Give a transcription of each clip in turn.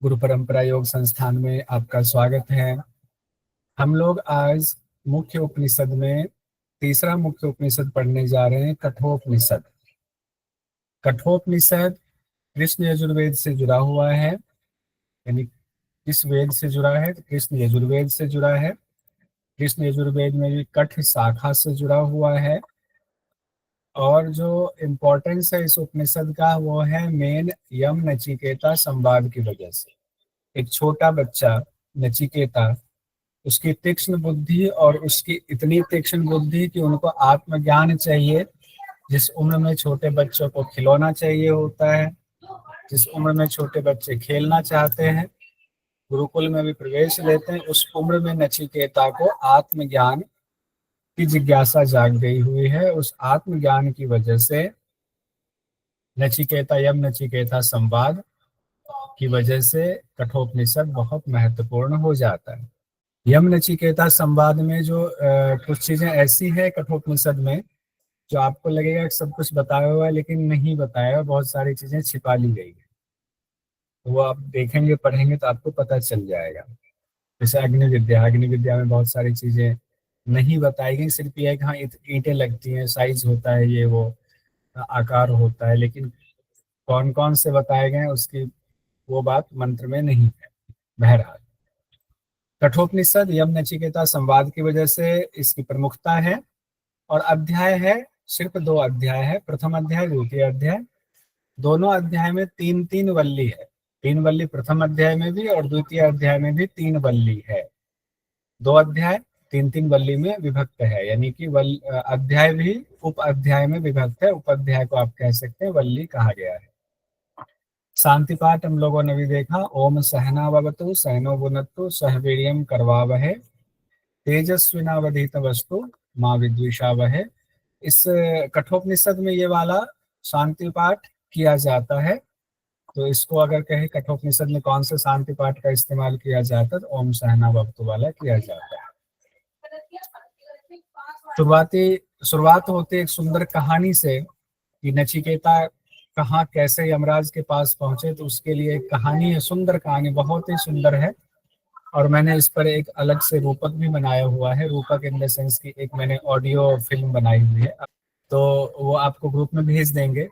गुरु परंपरा योग संस्थान में आपका स्वागत है। हम लोग आज मुख्य उपनिषद में तीसरा मुख्य उपनिषद पढ़ने जा रहे हैं, कठोपनिषद। कठोपनिषद कृष्ण यजुर्वेद से जुड़ा हुआ है। यानी किस वेद से जुड़ा है? तो कृष्ण यजुर्वेद से जुड़ा है। कृष्ण यजुर्वेद में भी कठ शाखा से जुड़ा हुआ है। और जो इम्पोर्टेंस है इस उपनिषद का वो है मेन यम नचिकेता संवाद की वजह से। एक छोटा बच्चा नचिकेता, उसकी तीक्ष्ण बुद्धि और उसकी इतनी तीक्ष्ण बुद्धि कि उनको आत्मज्ञान चाहिए। जिस उम्र में छोटे बच्चों को खिलौना चाहिए होता है, जिस उम्र में छोटे बच्चे खेलना चाहते हैं, गुरुकुल में भी प्रवेश लेते हैं, उस उम्र में नचिकेता को आत्मज्ञान की जिज्ञासा जाग गई हुई है। उस आत्मज्ञान की वजह से नचिकेता यम नचिकेता संवाद की वजह से कठोपनिषद बहुत महत्वपूर्ण हो जाता है। यम नचिकेता संवाद में जो कुछ चीजें ऐसी है कठोपनिषद में जो आपको लगेगा कि सब कुछ बताया हुआ है, लेकिन नहीं बताया हुआ, बहुत सारी चीजें छिपा ली गई है। तो वो आप देखेंगे पढ़ेंगे तो आपको पता चल जाएगा। जैसे अग्नि विद्या में बहुत सारी चीजें नहीं बताई गई, सिर्फ ये है कि हाँ ईंटें लगती हैं, साइज होता है, ये वो आकार होता है, लेकिन कौन कौन से बताए गए हैं उसकी वो बात मंत्र में नहीं है। बहरहाल कठोपनिषद यम नचिकेता संवाद की वजह से इसकी प्रमुखता है। और अध्याय है, सिर्फ 2 अध्याय है, प्रथम अध्याय द्वितीय अध्याय। दोनों अध्याय में 3-3 वल्ली है। 3 वल्ली प्रथम अध्याय में भी और द्वितीय अध्याय में भी 3 वल्ली है। 2 अध्याय 3-3 वल्ली में विभक्त है, यानी कि अध्याय भी उप अध्याय में विभक्त है। उप अध्याय को आप कह सकते हैं वल्ली कहा गया है। शांति पाठ हम लोगों ने भी देखा। ओम सहनावतु सहनो भुनक्तु सह वीर्यं करवावहै तेजस्विनावधीतमस्तु माँ विद्विषावहै। इस कठोपनिषद में ये वाला शांति पाठ किया जाता है। तो इसको अगर कहे कठोपनिषद में कौन से शांति पाठ का इस्तेमाल किया जाता है, तो ओम सहनावतु वाला किया जाता है। शुरुआत होती है एक सुंदर कहानी से कि नचिकेता कहाँ कैसे यमराज के पास पहुंचे। तो उसके लिए एक कहानी है, सुंदर कहानी, बहुत ही सुंदर है। और मैंने इस पर एक अलग से रूपक भी बनाया हुआ है। रूपक इन द सेंस की एक मैंने ऑडियो फिल्म बनाई हुई है, तो वो आपको ग्रुप में भेज देंगे,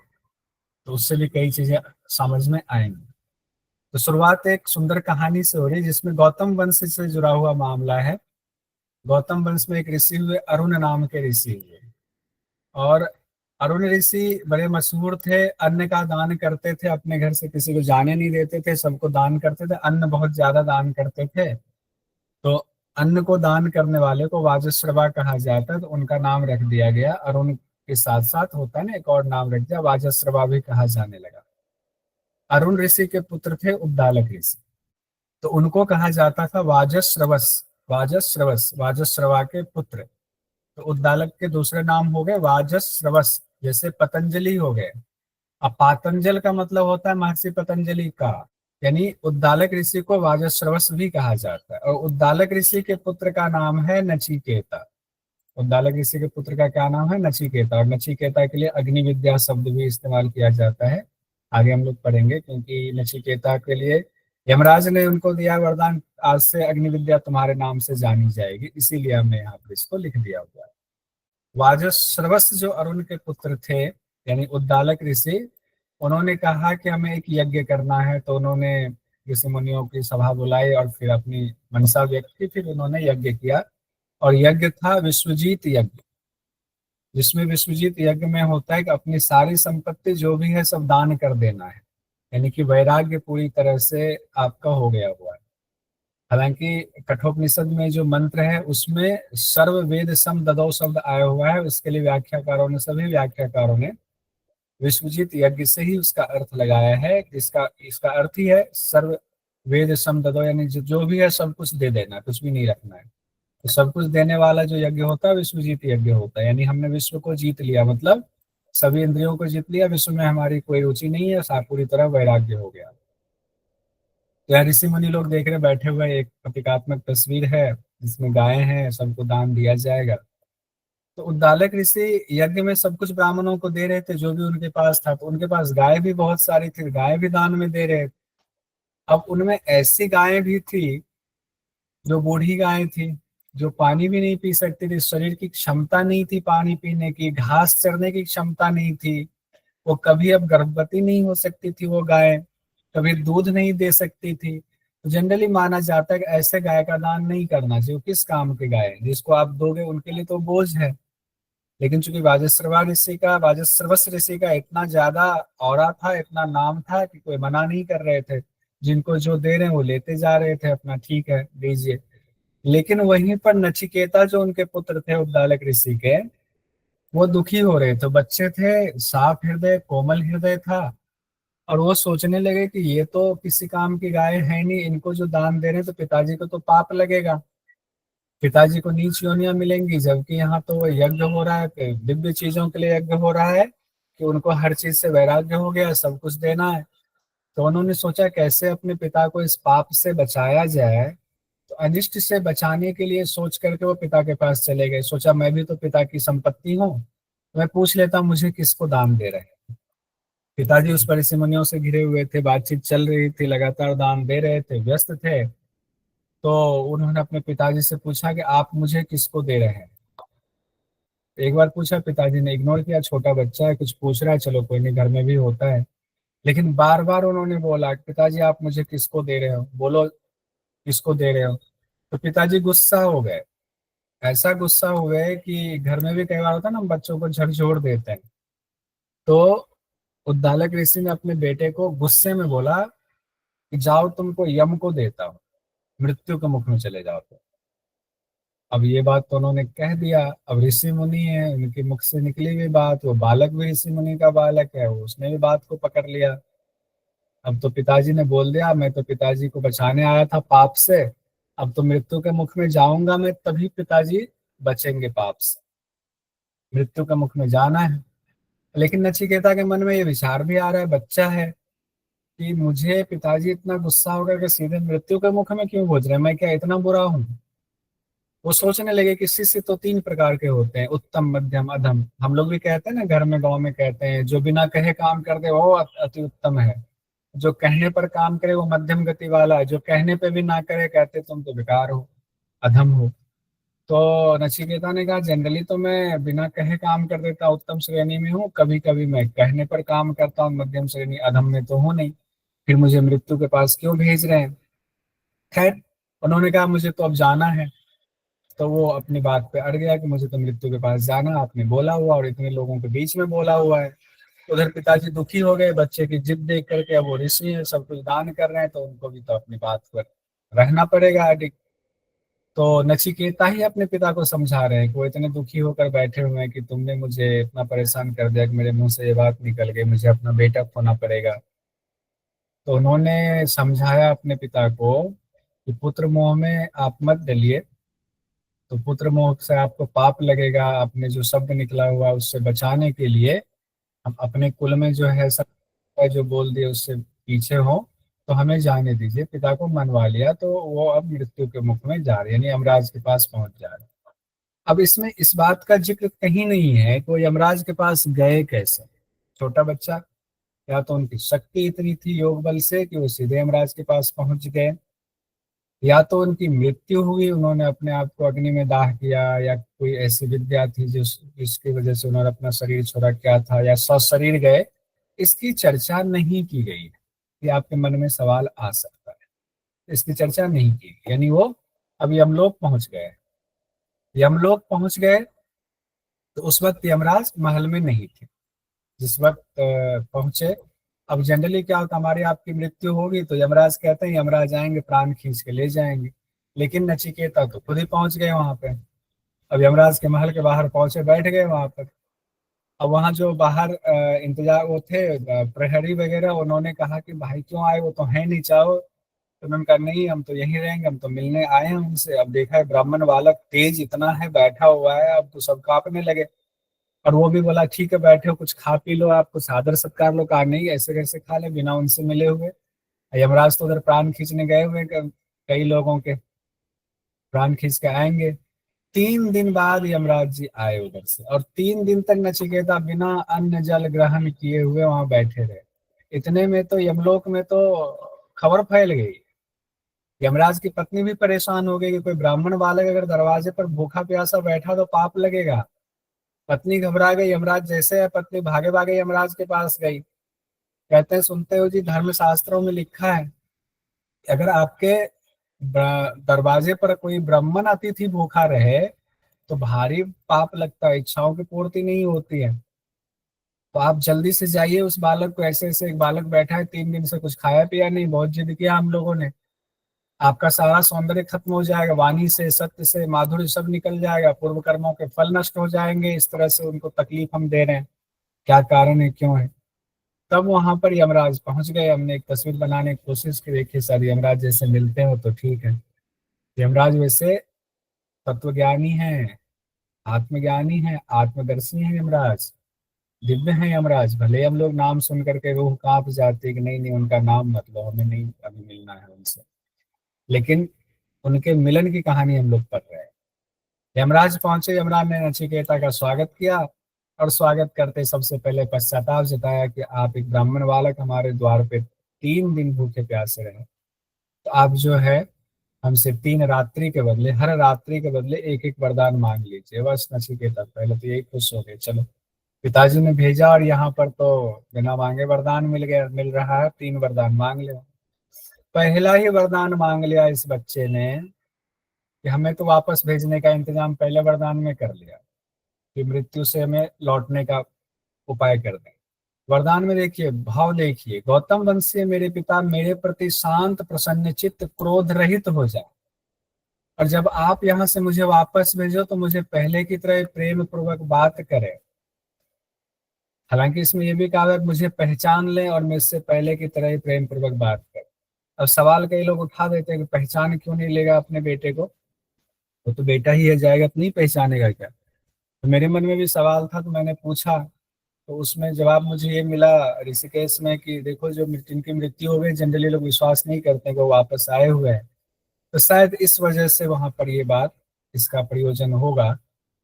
तो उससे भी कई चीजें समझ में आएंगी। तो शुरुआत एक सुंदर कहानी से हो रही है जिसमें गौतम वंश से जुड़ा हुआ मामला है। गौतम वंश में एक ऋषि हुए, अरुण नाम के ऋषि हुए। और अरुण ऋषि बड़े मशहूर थे, अन्न का दान करते थे, अपने घर से किसी को जाने नहीं देते थे, सबको दान करते थे, अन्न बहुत ज्यादा दान करते थे। तो अन्न को दान करने वाले को वाजश्रवा कहा जाता है, तो उनका नाम रख दिया गया। अरुण के साथ साथ होता है ना एक और नाम रख दिया, वाजश्रवा भी कहा जाने लगा। अरुण ऋषि के पुत्र थे उद्दालक ऋषि, तो उनको कहा जाता था वाजश्रवस। वाजश्रवस वाजश्रवा के पुत्र। तो उद्दालक के दूसरे नाम हो गए वाजश्रवस, जैसे पतंजलि हो गए। अब पातंजल का मतलब होता है महर्षि पतंजलि का, यानी उद्दालक ऋषि को वाजश्रवस भी कहा जाता है। और उद्दालक ऋषि के पुत्र का नाम है नचिकेता। उद्दालक ऋषि के पुत्र का क्या नाम है? नचिकेता। और नचिकेता के लिए अग्नि विद्या शब्द भी इस्तेमाल किया जाता है, आगे हम लोग पढ़ेंगे। क्योंकि नचिकेता के लिए यमराज ने उनको दिया वरदान, आज से अग्नि विद्या तुम्हारे नाम से जानी जाएगी, इसीलिए हमने यहाँ पर इसको लिख दिया हुआ है। वाजश्रवस जो अरुण के पुत्र थे, यानी उद्दालक ऋषि, उन्होंने कहा कि हमें एक यज्ञ करना है। तो उन्होंने ऋषि मुनियों की सभा बुलाई और फिर अपनी मनसा व्यक्त की, फिर उन्होंने यज्ञ किया। और यज्ञ था विश्वजीत यज्ञ, जिसमें विश्वजीत यज्ञ में होता है कि अपनी सारी संपत्ति जो भी है सब दान कर देना है, यानी कि वैराग्य पूरी तरह से आपका हो गया हुआ है। हालांकि कठोपनिषद में जो मंत्र है उसमें सर्व वेद सम ददौ शब्द आया हुआ है, उसके लिए व्याख्याकारों ने, सभी व्याख्याकारों ने विश्वजीत यज्ञ से ही उसका अर्थ लगाया है। इसका इसका अर्थ ही है सर्व वेद सम ददौ, यानी जो भी है सब कुछ दे देना, कुछ भी नहीं रखना है। तो सब कुछ देने वाला जो यज्ञ होता है विश्वजीत यज्ञ होता है। यानी हमने विश्व को जीत लिया, मतलब सभी इंद्रियों को जीत लिया, विश्व में हमारी कोई रुचि नहीं है, पूरी तरह वैराग्य हो गया। तो यहाँ ऋषि मुनि लोग देख रहे बैठे हुए, एक प्रतीकात्मक तस्वीर है जिसमें गाय हैं, सबको दान दिया जाएगा। तो उद्दालक ऋषि यज्ञ में सब कुछ ब्राह्मणों को दे रहे थे जो भी उनके पास था। तो उनके पास गाय भी बहुत सारी थी, गाय भी दान में दे रहे थे। अब उनमें ऐसी गायें भी थी जो बूढ़ी गायें थी, जो पानी भी नहीं पी सकती थी, शरीर की क्षमता नहीं थी पानी पीने की, घास चरने की क्षमता नहीं थी। वो कभी अब गर्भवती नहीं हो सकती थी वो गाय, कभी दूध नहीं दे सकती थी। तो जनरली माना जाता है कि ऐसे गाय का दान नहीं करना चाहिए। वो किस काम की गाय है? जिसको आप दोगे उनके लिए तो बोझ है। लेकिन चूंकि वाजस्रवस ऋषि का इतना ज्यादा औरा था, इतना नाम था कि कोई मना नहीं कर रहे थे। जिनको जो दे रहे हैं वो लेते जा रहे थे अपना, ठीक है दीजिए। लेकिन वहीं पर नचिकेता जो उनके पुत्र थे उद्दालक ऋषि के, वो दुखी हो रहे थे। बच्चे थे, साफ हृदय कोमल हृदय था, और वो सोचने लगे कि ये तो किसी काम की गाय है नहीं, इनको जो दान दे रहे हैं तो पिताजी को तो पाप लगेगा, पिताजी को नीच योनियां मिलेंगी। जबकि यहाँ तो यज्ञ हो रहा है, कि दिव्य चीजों के लिए यज्ञ हो रहा है, कि उनको हर चीज से वैराग्य हो गया, सब कुछ देना है। तो उन्होंने सोचा कैसे अपने पिता को इस पाप से बचाया जाए। तो अनिष्ट से बचाने के लिए सोच करके वो पिता के पास चले गए। सोचा मैं भी तो पिता की संपत्ति हूँ, मैं पूछ लेता हूँ मुझे किसको दान दे रहे हैं। पिताजी उस पर ऋषि मुनियों से घिरे हुए थे, बातचीत चल रही थी, लगातार दान दे रहे थे, व्यस्त थे। तो उन्होंने अपने पिताजी से पूछा कि आप मुझे किसको दे रहे हैं। एक बार पूछा, पिताजी ने इग्नोर किया, छोटा बच्चा है कुछ पूछ रहा है, चलो कोई नहीं, घर में भी होता है। लेकिन बार बार उन्होंने बोला, पिताजी आप मुझे किसको दे रहे हो, बोलो किसको दे रहे हो। तो पिताजी गुस्सा हो गए। ऐसा गुस्सा हो गए कि घर में भी कई बार होता है ना, हम बच्चों को झकझोर देते हैं। तो उद्दालक ऋषि ने अपने बेटे को गुस्से में बोला कि जाओ तुमको यम को देता हूँ, मृत्यु के मुख में चले जाओ। तो अब ये बात तो उन्होंने कह दिया। अब ऋषि मुनि है, उनके मुख से निकली हुई बात, वो बालक भी ऋषि मुनि का बालक है, वो उसने भी बात को पकड़ लिया। अब तो पिताजी ने बोल दिया, मैं तो पिताजी को बचाने आया था पाप से, अब तो मृत्यु के मुख में जाऊंगा मैं, तभी पिताजी बचेंगे पाप से, मृत्यु के मुख में जाना है। लेकिन नचिकेता के मन में ये विचार भी आ रहा है, बच्चा है, कि मुझे पिताजी इतना गुस्सा होकर के सीधे मृत्यु के मुख में क्यों भेज रहे हैं, मैं क्या इतना बुरा हूँ। वो सोचने लगे कि शिष्य तो तीन प्रकार के होते हैं, उत्तम मध्यम अधम। हम लोग भी कहते हैं ना, घर में गांव में कहते हैं, जो बिना कहे काम कर दे वो अति उत्तम है, जो कहने पर काम करे वो मध्यम गति वाला है, जो कहने पे भी ना करे कहते तुम तो बेकार हो, अधम हो। तो नचिकेता ने कहा जनरली तो मैं बिना कहे काम कर देता, उत्तम श्रेणी में हूँ, कभी कभी मैं कहने पर काम करता हूँ, मध्यम श्रेणी अधम में तो हूँ नहीं, फिर मुझे मृत्यु के पास क्यों भेज रहे हैं। खैर, उन्होंने कहा मुझे तो अब जाना है। तो वो अपनी बात पे अड़ गया कि मुझे तो मृत्यु के पास जाना, आपने बोला हुआ और इतने लोगों के बीच में बोला हुआ है। उधर पिताजी दुखी हो गए बच्चे की जिद देख करके, अब वो ऋषि है, सब कुछ दान कर रहे हैं, तो उनको भी तो अपनी बात पर रहना पड़ेगा अडिग। तो नचिकेता ही अपने पिता को समझा रहे हैं कि वो इतने दुखी होकर बैठे हुए हैं कि तुमने मुझे इतना परेशान कर दिया कि मेरे मुंह से ये बात निकल गई, मुझे अपना बेटा खोना पड़ेगा। तो उन्होंने समझाया अपने पिता को कि पुत्र मोह में आप मत डलिए, तो पुत्र मोह से आपको पाप लगेगा। आपने जो शब्द निकला हुआ उससे बचाने के लिए हम अपने कुल में जो है सब जो बोल दिए उससे पीछे हो, तो हमें जाने दीजिए। पिता को मनवा लिया, तो वो अब मृत्यु के मुख में जा रहे, यानी यमराज के पास पहुंच जा रहे। अब इसमें इस बात का जिक्र कहीं नहीं है कि वो यमराज के पास गए कैसे। छोटा बच्चा, या तो उनकी शक्ति इतनी थी योग बल से कि वो सीधे यमराज के पास पहुंच गए, या तो उनकी मृत्यु हुई, उन्होंने अपने आप को अग्नि में दाह किया, या कोई ऐसी विद्या थी जिसकी वजह से उन्होंने अपना शरीर छोड़ा, क्या था, या सशरीर गए। इसकी चर्चा नहीं की गई है। ये आपके मन में सवाल आ सकता है, इसकी चर्चा नहीं की गई। यानी वो अब यमलोक पहुंच गए। यमलोक पहुंच गए तो उस वक्त यमराज महल में नहीं थे। जिस वक्त पहुंचे, अब जनरली क्या होता, हमारी आपकी मृत्यु होगी तो यमराज कहते हैं, यमराज आएंगे प्राण खींच के ले जाएंगे। लेकिन नचिकेता तो खुद ही पहुंच गए वहां पे। अब यमराज के महल के बाहर पहुंचे, बैठ गए वहां पर। अब वहां जो बाहर इंतजार वो थे, प्रहरी वगैरह, उन्होंने कहा कि भाई क्यों आए, वो तो है नहीं, चाहो। तो उन्होंने कहा नहीं, हम तो यहीं रहेंगे, हम तो मिलने आए हैं उनसे। अब देखा है ब्राह्मण बालक तेज इतना है, बैठा हुआ है, अब तो सब कांपने लगे। और वो भी बोला ठीक है बैठे हो, कुछ खा पी लो, आप कुछ आदर सत्कार लो। कहा नहीं, ऐसे कैसे खा ले बिना उनसे मिले हुए। यमराज तो उधर प्राण खींचने गए हुए कई लोगों के प्राण खींच के आएंगे। 3 दिन बाद यमराज जी आए उधर से, और 3 दिन तक नचिकेता बिना अन्न जल ग्रहण किए हुए वहां बैठे रहे। इतने में तो यमलोक में तो खबर फैल गई। यमराज की पत्नी भी परेशान हो गई कि कोई ब्राह्मण बालक अगर दरवाजे पर भूखा प्यासा बैठा तो पाप लगेगा। पत्नी घबरा गई, यमराज जैसे है पत्नी भागे भागे यमराज के पास गई। कहते हैं, सुनते हो जी, धर्म शास्त्रों में लिखा है अगर आपके दरवाजे पर कोई ब्राह्मण अतिथि भूखा रहे तो भारी पाप लगता है, इच्छाओं की पूर्ति नहीं होती है। तो आप जल्दी से जाइए उस बालक को, ऐसे ऐसे एक बालक बैठा है 3 दिन से कुछ खाया पिया नहीं, बहुत जिद किया हम लोगों ने, आपका सारा सौंदर्य खत्म हो जाएगा, वाणी से सत्य से माधुर्य सब निकल जाएगा, पूर्व कर्मों के फल नष्ट हो जाएंगे, इस तरह से उनको तकलीफ हम दे रहे हैं, क्या कारण है, क्यों है। तब वहां पर यमराज पहुंच गए। हमने एक तस्वीर बनाने की कोशिश की, देखिए सर यमराज जैसे मिलते हो तो ठीक है। यमराज वैसे तत्वज्ञानी है, आत्मज्ञानी है, आत्मदर्शी है यमराज, दिव्य है यमराज। भले हम लोग नाम सुन करके रूह कांप जाती है कि नहीं नहीं उनका नाम मत लो, हमें नहीं अभी मिलना है उनसे, लेकिन उनके मिलन की कहानी हम लोग पढ़ रहे हैं। यमराज पहुंचे, यमराज ने नचिकेता का स्वागत किया और स्वागत करते सबसे पहले पश्चाताप जताया कि आप एक ब्राह्मण बालक हमारे द्वार पे 3 दिन भूखे प्यासे रहे, तो आप जो है हमसे 3 रात्रि के बदले, हर रात्रि के बदले एक एक वरदान मांग लीजिए। बस नचिकेता पहले तो यही खुश हो गए, चलो पिताजी ने भेजा और यहाँ पर तो बिना मांगे वरदान मिल गया, मिल रहा है, 3 वरदान मांग लिया। पहला ही वरदान मांग लिया इस बच्चे ने कि हमें तो वापस भेजने का इंतजाम पहले वरदान में कर लिया कि मृत्यु से हमें लौटने का उपाय कर दें। वरदान में देखिए भाव, देखिए, गौतम वंश से मेरे पिता मेरे प्रति शांत प्रसन्न चित्त क्रोध रहित हो जाए, और जब आप यहाँ से मुझे वापस भेजो तो मुझे पहले की तरह प्रेम पूर्वक बात करें। हालांकि इसमें यह भी कहा है मुझे पहचान लें और मुझसे पहले की तरह ही प्रेम पूर्वक बात करें। अब सवाल कई लोग उठा देते हैं कि पहचान क्यों नहीं लेगा अपने बेटे को, वो तो बेटा ही है, जाएगा तो नहीं पहचानेगा क्या। तो मेरे मन में भी सवाल था तो मैंने पूछा, तो उसमें जवाब मुझे ये मिला ऋषिकेश में कि देखो जो जिनकी मृत्यु हो गई जनरली लोग विश्वास नहीं करते कि वो वापस आए हुए हैं, तो शायद इस वजह से वहां पर ये बात, इसका प्रयोजन होगा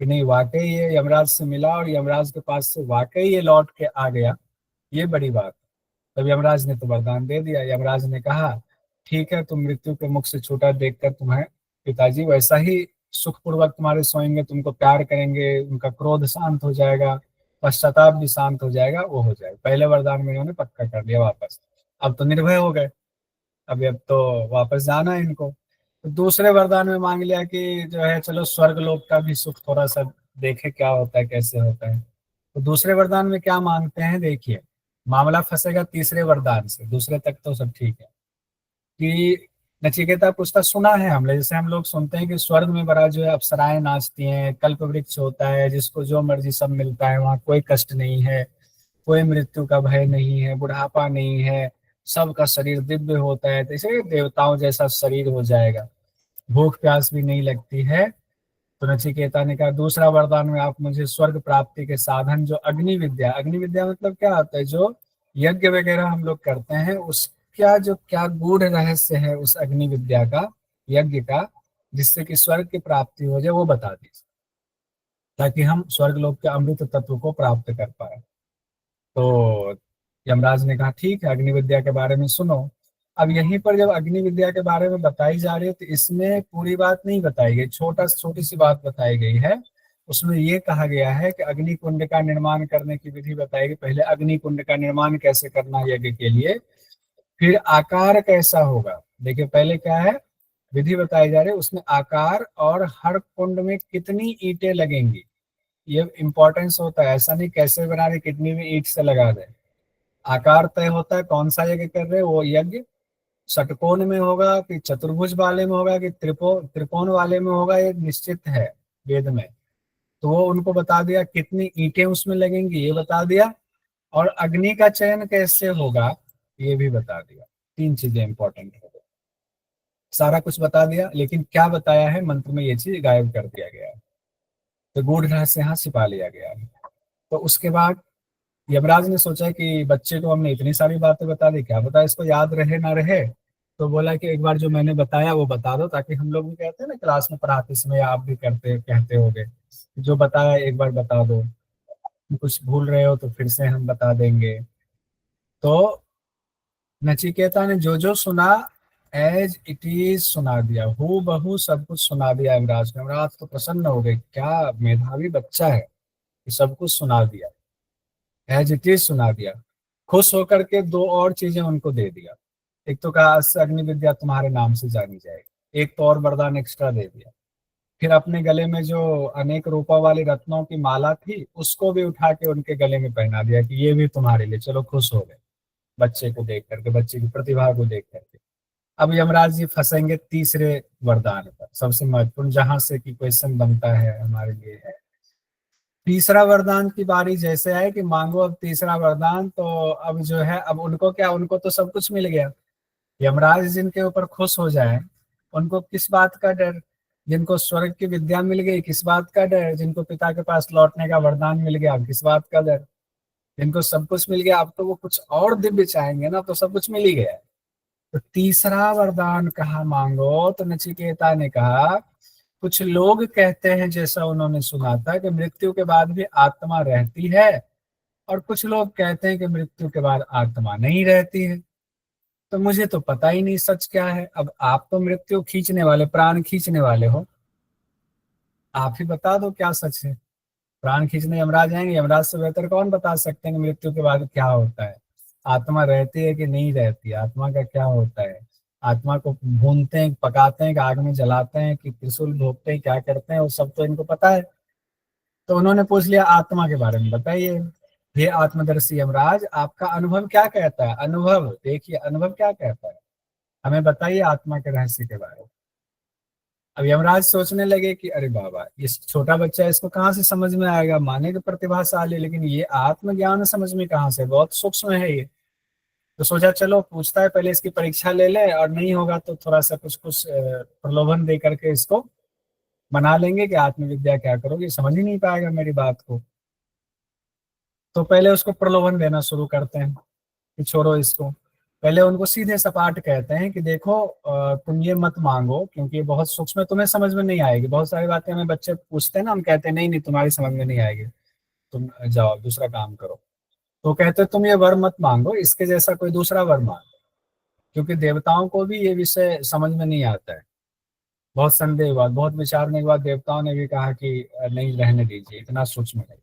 कि नहीं वाकई ये यमराज से मिला और यमराज के पास से वाकई ये लौट के आ गया, ये बड़ी बात। तब यमराज ने तो वरदान दे दिया। यमराज ने कहा ठीक है, तुम मृत्यु के मुख से छूटा देखकर तुम्हें पिताजी वैसा ही सुखपूर्वक तुम्हारे सोएंगे, तुमको प्यार करेंगे, उनका क्रोध शांत हो जाएगा, पश्चाताप भी शांत हो जाएगा, वो हो जाएगा। पहले वरदान में इन्होंने पक्का कर दिया वापस, अब तो निर्भय हो गए, अब तो वापस जाना है इनको। तो दूसरे वरदान में मांग लिया कि जो है चलो स्वर्ग लोक का भी सुख थोड़ा सा देखे क्या होता है, कैसे होता है। तो दूसरे वरदान में क्या मांगते हैं, देखिए मामला फंसेगा तीसरे वरदान से, दूसरे तक तो सब ठीक है। कि नचिकेता पूछता, सुना है हमने, जैसे हम लोग सुनते हैं कि स्वर्ग में बड़ा जो है अप्सराएं नाचती हैं, कल्प वृक्ष होता है, जिसको जो मर्जी सब मिलता है, वहाँ कोई कष्ट नहीं है, कोई मृत्यु का भय नहीं है, बुढ़ापा नहीं है, सबका शरीर दिव्य होता है, जैसे देवताओं जैसा शरीर हो जाएगा, भूख प्यास भी नहीं लगती है। तो नचिकेता ने कहा दूसरा वरदान में आप मुझे स्वर्ग प्राप्ति के साधन जो अग्नि विद्या, अग्नि विद्या मतलब क्या होता है, जो यज्ञ वगैरह हम लोग करते हैं उसका जो क्या गूढ़ रहस्य है उस अग्नि विद्या का, यज्ञ का, जिससे कि स्वर्ग की प्राप्ति हो जाए, वो बता दीजिए ताकि हम स्वर्ग लोक के अमृत तत्व को प्राप्त कर पाए। तो यमराज ने कहा ठीक है, अग्नि विद्या के बारे में सुनो। अब यहीं पर जब अग्नि विद्या के बारे में बताई जा रही है तो इसमें पूरी बात नहीं बताई गई, छोटी सी बात बताई गई है। उसमें ये कहा गया है कि अग्नि कुंड का निर्माण करने की विधि बताई गई, पहले अग्नि कुंड का निर्माण कैसे करना है यज्ञ के लिए, फिर आकार कैसा होगा। देखिए पहले क्या है, विधि बताई जा रही है, उसमें आकार और हर कुंड में कितनी ईंटें लगेंगी, ये इंपॉर्टेंस होता है। ऐसा नहीं कैसे बना रहे कितनी भी ईंट से लगा दे, आकार तय होता है कौन सा यज्ञ कर रहे हैं, वो यज्ञ षटकोण में होगा कि चतुर्भुज वाले में होगा कि त्रिकोण वाले में होगा, ये निश्चित है वेद में। तो वो उनको बता दिया, कितनी ईंटें उसमें लगेंगी ये बता दिया, और अग्नि का चयन कैसे होगा ये भी बता दिया। 3 चीजें इंपॉर्टेंट है, सारा कुछ बता दिया, लेकिन क्या बताया है मंत्र में ये चीज गायब कर दिया गया है, तो गूढ़ रहस्य यहाँ छिपा लिया गया है। तो उसके बाद यमराज ने सोचा कि बच्चे को हमने इतनी सारी बातें बता दी, क्या पता इसको याद रहे ना रहे, तो बोला कि एक बार जो मैंने बताया वो बता दो, ताकि हम लोग भी कहते हैं ना क्लास में पढ़ाते समय, आप भी करते कहते होगे जो बताया एक बार बता दो, कुछ भूल रहे हो तो फिर से हम बता देंगे। तो नचिकेता ने जो जो सुना एज इट इज सुना दिया, हू बहू सब कुछ सुना दिया यमराज ने। यमराज तो प्रसन्न हो गए, क्या मेधावी बच्चा है, ये सब कुछ सुना दिया, एज इट इज सुना दिया। खुश होकर के दो और चीजें उनको दे दिया। एक तो कहा "आज से अग्नि विद्या तुम्हारे नाम से जानी जाएगी", एक तो और वरदान एक्स्ट्रा दे दिया। फिर अपने गले में जो अनेक रूपों वाली रत्नों की माला थी उसको भी उठा के उनके गले में पहना दिया कि ये भी तुम्हारे लिए, चलो खुश हो गए बच्चे को देख करके, बच्चे की प्रतिभा को देख करके। अब यमराज जी फंसेंगे तीसरे वरदान पर, सबसे महत्वपूर्ण, जहां से कि क्वेश्चन बनता है हमारे लिए है। तीसरा वरदान की बारी जैसे आए कि मांगो अब तीसरा वरदान, तो अब जो है, अब उनको क्या, उनको तो सब कुछ मिल गया। यमराज जिनके ऊपर खुश हो जाए उनको किस बात का डर, जिनको स्वर्ग की विद्या मिल गई किस बात का डर, जिनको पिता के पास लौटने का वरदान मिल गया अब किस बात का डर, जिनको सब कुछ मिल गया अब तो वो कुछ और दिव्य चाहेंगे ना, तो सब कुछ मिल ही गया है। तो तीसरा वरदान कहा मांगो, तो नचिकेता ने कहा कुछ लोग कहते हैं, जैसा उन्होंने सुना था, कि मृत्यु के बाद भी आत्मा रहती है, और कुछ लोग कहते हैं कि मृत्यु के बाद आत्मा नहीं रहती है। तो मुझे तो पता ही नहीं सच क्या है। अब आप तो मृत्यु खींचने वाले, प्राण खींचने वाले हो, आप ही बता दो क्या सच है। प्राण खींचने यमराज आएंगे, यमराज से बेहतर कौन बता सकते हैं कि मृत्यु के बाद क्या होता है, आत्मा रहती है कि नहीं रहती है, आत्मा का क्या होता है, आत्मा को भूनते हैं, पकाते हैं कि आग में जलाते हैं कि त्रिशूल भोगते हैं, क्या करते हैं, वो सब तो इनको पता है। तो उन्होंने पूछ लिया आत्मा के बारे में बताइए, ये आत्मदर्शी यमराज आपका अनुभव क्या कहता है, अनुभव देखिए, अनुभव क्या कहता है, हमें बताइए आत्मा के रहस्य के बारे में। अब यमराज सोचने लगे कि अरे बाबा, ये छोटा बच्चा है, इसको कहाँ से समझ में आएगा, माने कि प्रतिभाशाली, लेकिन ये आत्मज्ञान समझ में कहाँ से, बहुत सूक्ष्म है ये। तो सोचा चलो पूछता है, पहले इसकी परीक्षा ले ले, और नहीं होगा तो थोड़ा सा कुछ कुछ प्रलोभन दे करके इसको मना लेंगे कि आत्मविद्या क्या करोगे, समझ ही नहीं पाएगा मेरी बात को। तो पहले उसको प्रलोभन देना शुरू करते हैं कि छोड़ो इसको। पहले उनको सीधे सपाट कहते हैं कि देखो तुम ये मत मांगो, क्योंकि ये बहुत सूक्ष्म है, तुम्हें समझ में नहीं आएगी। बहुत सारी बातें हमें बच्चे पूछते हैं ना, हम कहते हैं नहीं नहीं तुम्हारी समझ में नहीं आएगी, तुम जाओ दूसरा काम करो। तो कहते हैं तुम ये वर मत मांगो, इसके जैसा कोई दूसरा वर मांगो, क्योंकि देवताओं को भी ये विषय समझ में नहीं आता है। बहुत संदेह हुआ, बहुत विचारने के बाद देवताओं ने भी कहा कि नहीं, रहने दीजिए, इतना सूक्ष्म है।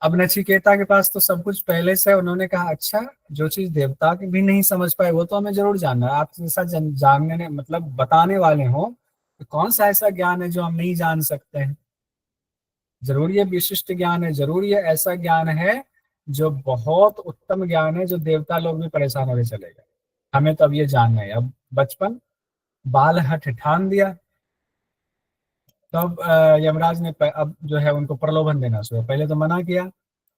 अब नचिकेता के पास तो सब कुछ पहले से है। उन्होंने कहा अच्छा, जो चीज देवता के भी नहीं समझ पाए वो तो हमें जरूर जानना है। आप जैसा जानने ने मतलब बताने वाले हो, तो कौन सा ऐसा ज्ञान है जो हम नहीं जान सकते हैं। जरूर ये विशिष्ट ज्ञान है, जरूर ये ऐसा ज्ञान है जो बहुत उत्तम ज्ञान है, जो देवता लोग भी परेशान होकर चलेगा। हमें तो अब ये जानना है। अब बचपन बाल हठ ठान दिया। तब यमराज ने अब जो है उनको प्रलोभन देना शुरू, पहले तो मना किया,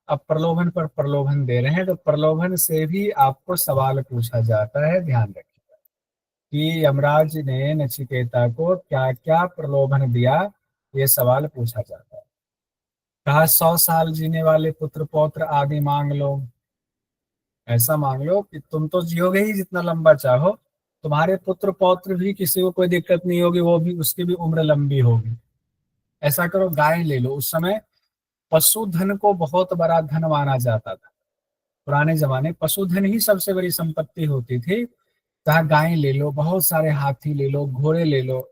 अब प्रलोभन पर प्रलोभन दे रहे हैं। तो प्रलोभन से भी आपको सवाल पूछा जाता है, ध्यान रखिए कि यमराज ने नचिकेता को क्या क्या प्रलोभन दिया, ये सवाल पूछा जाता है। कहा 100 साल जीने वाले पुत्र पौत्र आदि मांग लो। ऐसा मांग लो कि तुम तो जियोगे ही जितना लंबा चाहो, तुम्हारे पुत्र पौत्र भी किसी को कोई दिक्कत नहीं होगी, वो भी, उसकी भी उम्र लंबी होगी। ऐसा करो, गाय ले लो। उस समय पशुधन को बहुत बड़ा धन माना जाता था। पुराने जमाने पशुधन ही सबसे बड़ी संपत्ति होती थी। कहा गाय ले लो, बहुत सारे हाथी ले लो, घोड़े ले लो।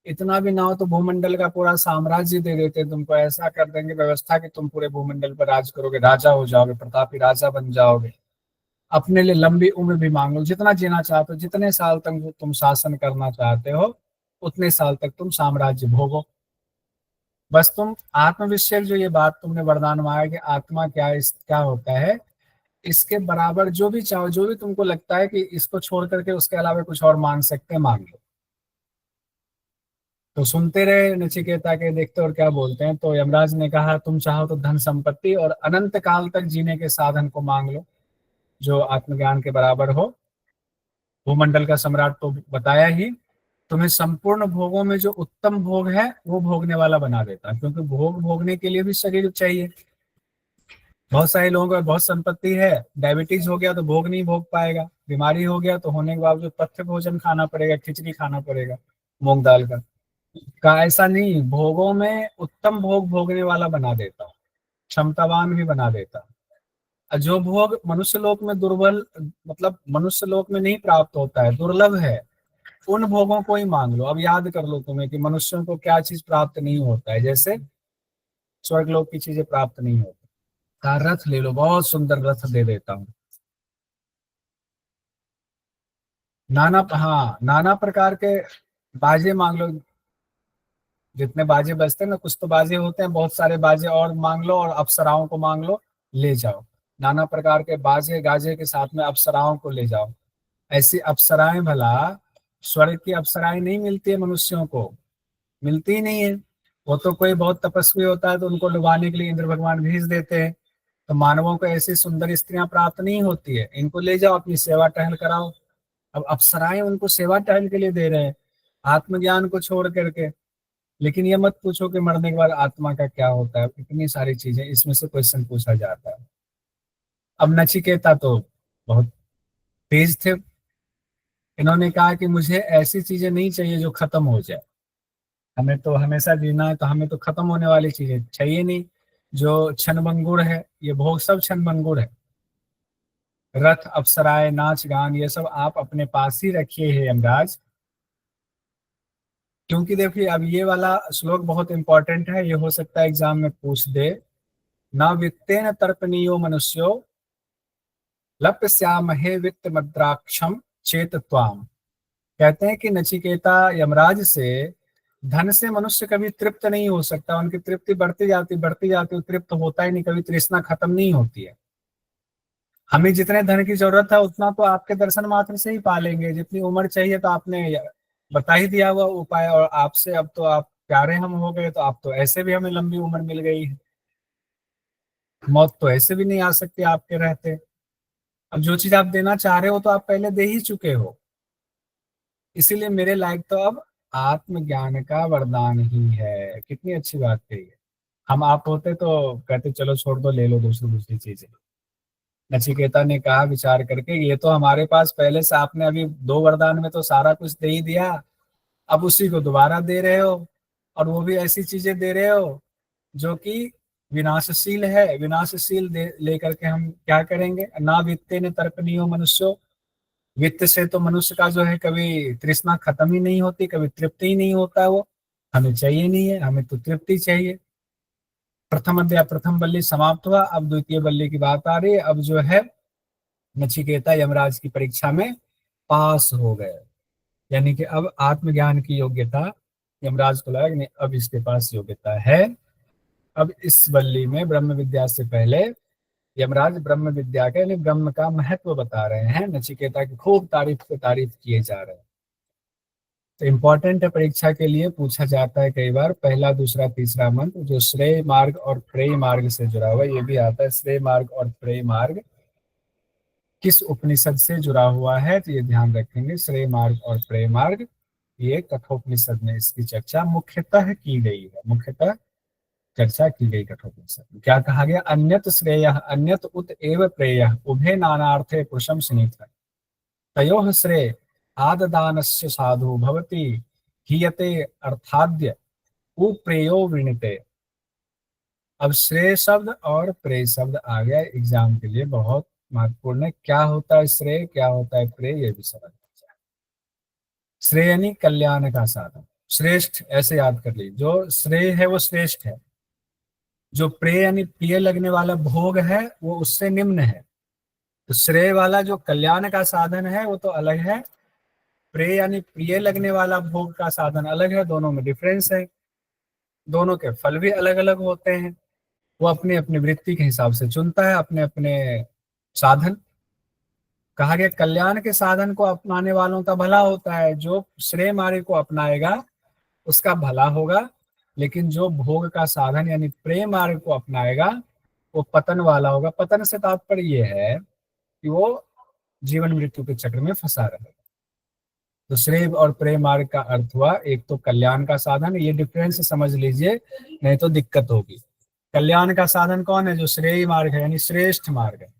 इतना भी ना हो तो भूमंडल का पूरा साम्राज्य दे देते तुमको, ऐसा कर देंगे व्यवस्था कि तुम पूरे भूमंडल पर राज करोगे, राजा हो जाओगे, प्रतापी राजा बन जाओगे। अपने लिए लंबी उम्र भी मांग लो, जितना जीना चाहते हो, जितने साल तक तुम शासन करना चाहते हो उतने साल तक तुम साम्राज्य भोगो। बस तुम आत्मविषयक जो ये बात तुमने वरदान मांगा कि आत्मा क्या, इस क्या होता है, इसके बराबर जो भी चाहो, जो भी तुमको लगता है कि इसको छोड़ करके उसके अलावा कुछ और मांग सकते हैं, मांग लो। तो सुनते रहे नचिकेता के, देखते और क्या बोलते हैं। तो यमराज ने कहा तुम चाहो तो धन संपत्ति और अनंत काल तक जीने के साधन को मांग लो, जो आत्मज्ञान के बराबर हो। भूमंडल का सम्राट तो बताया ही, तुम्हें संपूर्ण भोगों में जो उत्तम भोग है वो भोगने वाला बना देता, क्योंकि भोग भोगने के लिए भी शरीर चाहिए। बहुत सारे लोगों को बहुत संपत्ति है, डायबिटीज हो गया तो भोग नहीं भोग पाएगा, बीमारी हो गया तो होने के बावजूद पथ्य भोजन खाना पड़ेगा, खिचड़ी खाना पड़ेगा मूंग दाल का ऐसा नहीं, भोगों में उत्तम भोग भोगने वाला बना देता, क्षमतावान भी बना देता। जो भोग मनुष्य लोक में दुर्बल, मतलब मनुष्य लोक में नहीं प्राप्त होता है, दुर्लभ है, उन भोगों को ही मांग लो। अब याद कर लो तुम्हें कि मनुष्यों को क्या चीज प्राप्त नहीं होता है, जैसे स्वर्ग लोक की चीजें प्राप्त नहीं होती। रथ ले लो, बहुत सुंदर रथ दे देता हूँ। नाना, हाँ, नाना प्रकार के बाजे मांग लो। जितने बाजे बजते हैं ना, कुछ तो बाजे होते हैं, बहुत सारे बाजे और मांग लो, और अप्सराओं को मांग लो, ले जाओ। नाना प्रकार के बाजे गाजे के साथ में अप्सराओं को ले जाओ। ऐसी अप्सराएं भला स्वर्ग की अप्सराएं नहीं मिलती है मनुष्यों को, मिलती ही नहीं है। वो तो कोई बहुत तपस्वी होता है तो उनको डुबाने के लिए इंद्र भगवान भेज देते हैं। तो मानवों को ऐसी सुंदर स्त्रियां प्राप्त नहीं होती है, इनको ले जाओ, अपनी सेवा टहल कराओ। अब अप्सराएं उनको सेवा टहल के लिए दे रहे हैं, आत्मज्ञान को छोड़ करके। लेकिन ये मत पूछो कि मरने के बाद आत्मा का क्या होता है, इतनी सारी चीजें इसमें से क्वेश्चन पूछा जाता है। अब नचिकेता तो बहुत तेज थे, इन्होंने कहा कि मुझे ऐसी चीजें नहीं चाहिए जो खत्म हो जाए, हमें तो हमेशा जीना है, तो हमें तो खत्म होने वाली चीजें चाहिए नहीं। जो क्षणभंगुर है, ये भोग सब क्षणभंगुर है। रथ अप्सराएं नाच गान ये सब आप अपने पास ही रखिए हे यमराज। क्योंकि देखिए अब ये वाला श्लोक बहुत इंपॉर्टेंट है, ये हो सकता है एग्जाम में पूछ दे। न वित्तेन तर्पणीयो मनुष्यो लप्स्यामहे वित्त मद्राक्षम चेत त्वाम। कहते हैं कि नचिकेता, यमराज से धन से मनुष्य कभी तृप्त नहीं हो सकता, उनकी तृप्ति बढ़ती जाती, वो तृप्त होता ही नहीं, कभी तृष्णा खत्म नहीं होती है। हमें जितने धन की जरूरत है उतना तो आपके दर्शन मात्र से ही पालेंगे, जितनी उम्र चाहिए तो आपने बता ही दिया हुआ उपाय, और आपसे अब तो आप प्यारे हम हो गए, तो आप तो ऐसे भी हमें लंबी उम्र मिल गई है, मौत तो ऐसे भी नहीं आ सकती आपके रहते। अब जो चीज आप देना चाह रहे हो तो आप पहले दे ही चुके हो, इसीलिए मेरे लायक तो अब आत्मज्ञान का वरदान ही है। कितनी अच्छी बात कही है। हम आप होते तो कहते चलो छोड़ दो, ले लो दूसरी दूसरी चीजें। नचिकेता ने कहा विचार करके, ये तो हमारे पास पहले से आपने अभी 2 वरदान में तो सारा कुछ दे ही दिया, अब उसी को दोबारा दे रहे हो, और वो भी ऐसी चीजें दे रहे हो जो कि विनाशशील है। विनाशशील दे लेकर के हम क्या करेंगे। ना वित्ते ने तर्पणीयो मनुष्यो, वित्त से तो मनुष्य का जो है कभी तृष्णा खत्म ही नहीं होती, कभी तृप्ति ही नहीं होता है वो। हमें चाहिए नहीं है, हमें तो तृप्ति चाहिए। प्रथम अध्याय प्रथम बल्ली समाप्त हुआ, अब द्वितीय बल्ली की बात आ रही है। अब जो है नचिकेता यमराज की परीक्षा में पास हो गए, यानी कि अब आत्मज्ञान की योग्यता यमराज को लगा कि नहीं, अब इसके पास योग्यता है। अब इस बल्ली में ब्रह्म विद्या से पहले यमराज ब्रह्म विद्या का यानी ब्रह्म का महत्व बता रहे हैं, नचिकेता की खूब तारीफ पे तारीफ किए जा रहे हैं। तो इम्पोर्टेंट है, परीक्षा के लिए पूछा जाता है कई बार। पहला दूसरा तीसरा मंत्र जो श्रेय मार्ग और प्रेय मार्ग से जुड़ा हुआ है, ये भी आता है। श्रेय मार्ग और प्रेय मार्ग किस उपनिषद से जुड़ा हुआ है, तो ये ध्यान रखेंगे। श्रेय मार्ग और प्रेय मार्ग, ये कठोपनिषद में इसकी चर्चा मुख्यतः की गई है। मुख्यतः चर्चा की गई कठोपनिषद में। क्या कहा गया। अन्यत श्रेय अन्यत उत एव प्रेय उभे नानार्थे पुरुषम सुनीत। तयोः श्रेय आददानस्य साधु भवति हीयते अर्थाद्य उप्रेयो वृणीते। अब श्रेय शब्द और प्रेय शब्द आ गया एग्जाम के लिए, बहुत महत्वपूर्ण है। क्या होता है श्रेय, क्या होता है प्रेय, ये भी समझ जाए। श्रेय यानी कल्याण का साधन, श्रेष्ठ, ऐसे याद कर लीजिए। जो श्रेय है वो श्रेष्ठ है, जो प्रेय यानी प्रिय लगने वाला भोग है वो उससे निम्न है। तो श्रेय वाला जो कल्याण का साधन है वो तो अलग है, प्रेय यानी प्रिय लगने वाला भोग का साधन अलग है। दोनों में डिफरेंस है, दोनों के फल भी अलग अलग होते हैं। वो अपनी अपनी वृत्ति के हिसाब से चुनता है अपने अपने साधन। कहा गया कल्याण के साधन को अपनाने वालों का भला होता है, जो श्रेय मार्ग को अपनाएगा उसका भला होगा। लेकिन जो भोग का साधन यानी प्रेय मार्ग को अपनाएगा वो पतन वाला होगा। पतन से तात्पर्य ये है कि वो जीवन मृत्यु के चक्र में फंसा रहेगा। तो श्रेय और प्रेय मार्ग का अर्थ हुआ एक तो कल्याण का साधन, ये डिफरेंस समझ लीजिए नहीं तो दिक्कत होगी। कल्याण का साधन कौन है, जो श्रेय मार्ग है यानी श्रेष्ठ मार्ग है।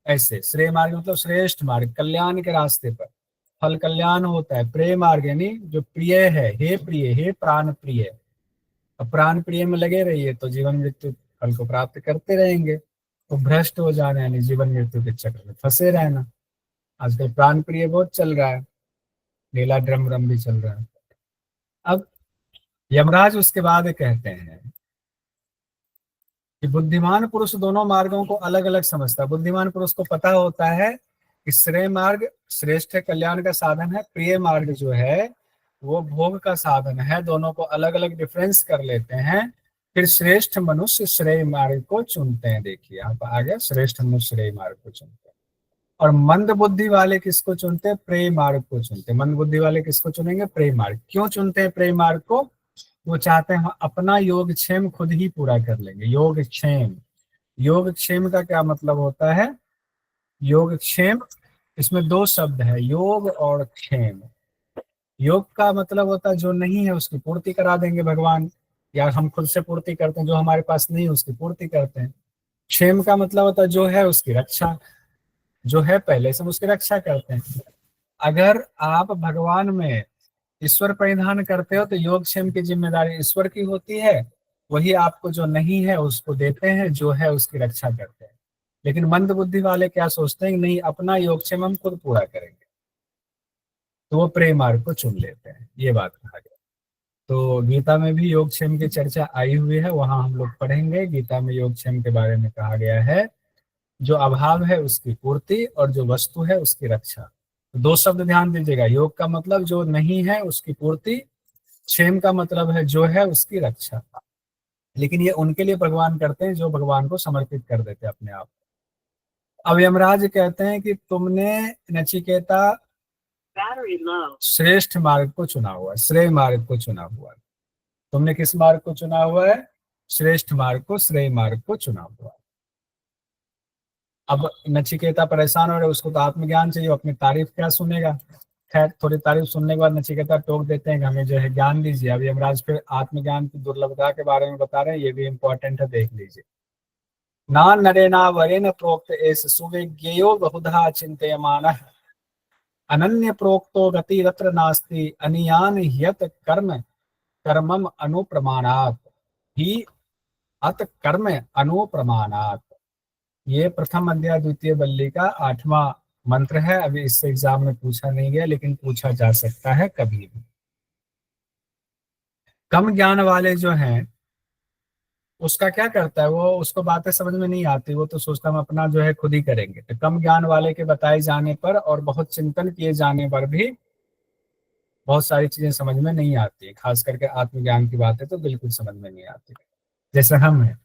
ऐसे श्रेय मार्ग मतलब श्रेष्ठ मार्ग, कल्याण के रास्ते पर फल कल्याण होता है। प्रेय मार्ग यानी जो प्रिय है, हे प्रिय, हे प्राण प्रिय। अब प्राण प्रिय में लगे रहिए तो जीवन मृत्यु फल को प्राप्त करते रहेंगे। तो भ्रष्ट हो जाना, यानी जीवन मृत्यु के चक्र में फंसे रहना। आजकल प्राण प्रिय बहुत चल रहा है, नीला ड्रम रम भी चल रहा है। अब यमराज उसके बाद कहते हैं कि बुद्धिमान पुरुष दोनों मार्गों को अलग अलग समझता है। बुद्धिमान पुरुष को पता होता है कि श्रेय मार्ग श्रेष्ठ कल्याण का साधन है, प्रिय मार्ग जो है वो भोग का साधन है। दोनों को अलग अलग डिफरेंस कर लेते हैं, फिर श्रेष्ठ मनुष्य श्रेय मार्ग को चुनते हैं। देखिए आप आ गया, श्रेष्ठ मनुष्य श्रेय मार्ग को चुनते हैं। और मंद बुद्धि वाले किसको चुनते हैं? प्रेय मार्ग को चुनते हैं। मंद बुद्धि वाले किसको चुनेंगे? प्रेय मार्ग। क्यों चुनते हैं प्रेय मार्ग को? वो चाहते हैं हम अपना योगक्षेम खुद ही पूरा कर लेंगे। योगक्षेम, योगक्षेम का क्या मतलब होता है? योगक्षेम, इसमें दो शब्द है, योग और क्षेम। योग का मतलब होता है जो नहीं है उसकी पूर्ति करा देंगे भगवान, या हम खुद से पूर्ति करते हैं, जो हमारे पास नहीं है उसकी पूर्ति करते हैं। क्षेम का मतलब होता है जो है उसकी रक्षा, जो है पहले से हम उसकी रक्षा करते हैं। अगर आप भगवान में ईश्वर परिधान करते हो तो योगक्षेम की जिम्मेदारी ईश्वर की होती है, वही आपको जो नहीं है उसको देते हैं, जो है उसकी रक्षा करते हैं। लेकिन मंद बुद्धि वाले क्या सोचते हैं? नहीं, अपना योगक्षेम हम खुद पूरा करेंगे, तो वो प्रेम मार्ग को चुन लेते हैं। ये बात कहा गया। तो गीता में भी योगक्षेम की चर्चा आई हुई है, वहां हम लोग पढ़ेंगे। गीता में योगक्षेम के बारे में कहा गया है, जो अभाव है उसकी पूर्ति और जो वस्तु है उसकी रक्षा। तो दो शब्द ध्यान दीजिएगा, योग का मतलब जो नहीं है उसकी पूर्ति, क्षेम का मतलब है जो है उसकी रक्षा। लेकिन ये उनके लिए भगवान करते हैं जो भगवान को समर्पित कर देते हैं अपने आप। अब यमराज कहते हैं कि तुमने नचिकेता श्रेष्ठ मार्ग को चुना हुआ है, श्रेय मार्ग को चुना हुआ है। तुमने किस मार्ग को चुना हुआ है? श्रेष्ठ मार्ग को, श्रेय मार्ग को चुना हुआ है। अब नचिकेता परेशान हो रहे, उसको तो आत्मज्ञान चाहिए, अपनी तारीफ क्या सुनेगा। खैर थोड़ी तारीफ सुनने के बाद नचिकेता टोक देते हैं कि हमें जो है ज्ञान दीजिए। अब यमराज फिर आत्मज्ञान की दुर्लभता के बारे में बता रहे हैं, ये भी इंपॉर्टेंट है, देख लीजिए। ना नरेना वरेन प्रोक्त एस सुविज्ञेयो बहुधा चिंतयमानः अनन्य प्रोक्तो गतिरत्र नास्ति अनियान ह्यत कर्म कर्मम अनुप्रमाणात ही अत कर्म अनुप्रमाणात। ये प्रथम अध्याय द्वितीय बल्ली का 8वां मंत्र है। अभी इससे एग्जाम में पूछा नहीं गया, लेकिन पूछा जा सकता है कभी भी। कम ज्ञान वाले जो हैं उसका क्या करता है, वो उसको बातें समझ में नहीं आती, वो तो सोचता हम अपना जो है खुद ही करेंगे। तो कम ज्ञान वाले के बताए जाने पर और बहुत चिंतन किए जाने पर भी बहुत सारी चीजें समझ में नहीं आती, खास करके आत्मज्ञान की बातें तो बिल्कुल समझ में नहीं आती। जैसे हम हैं,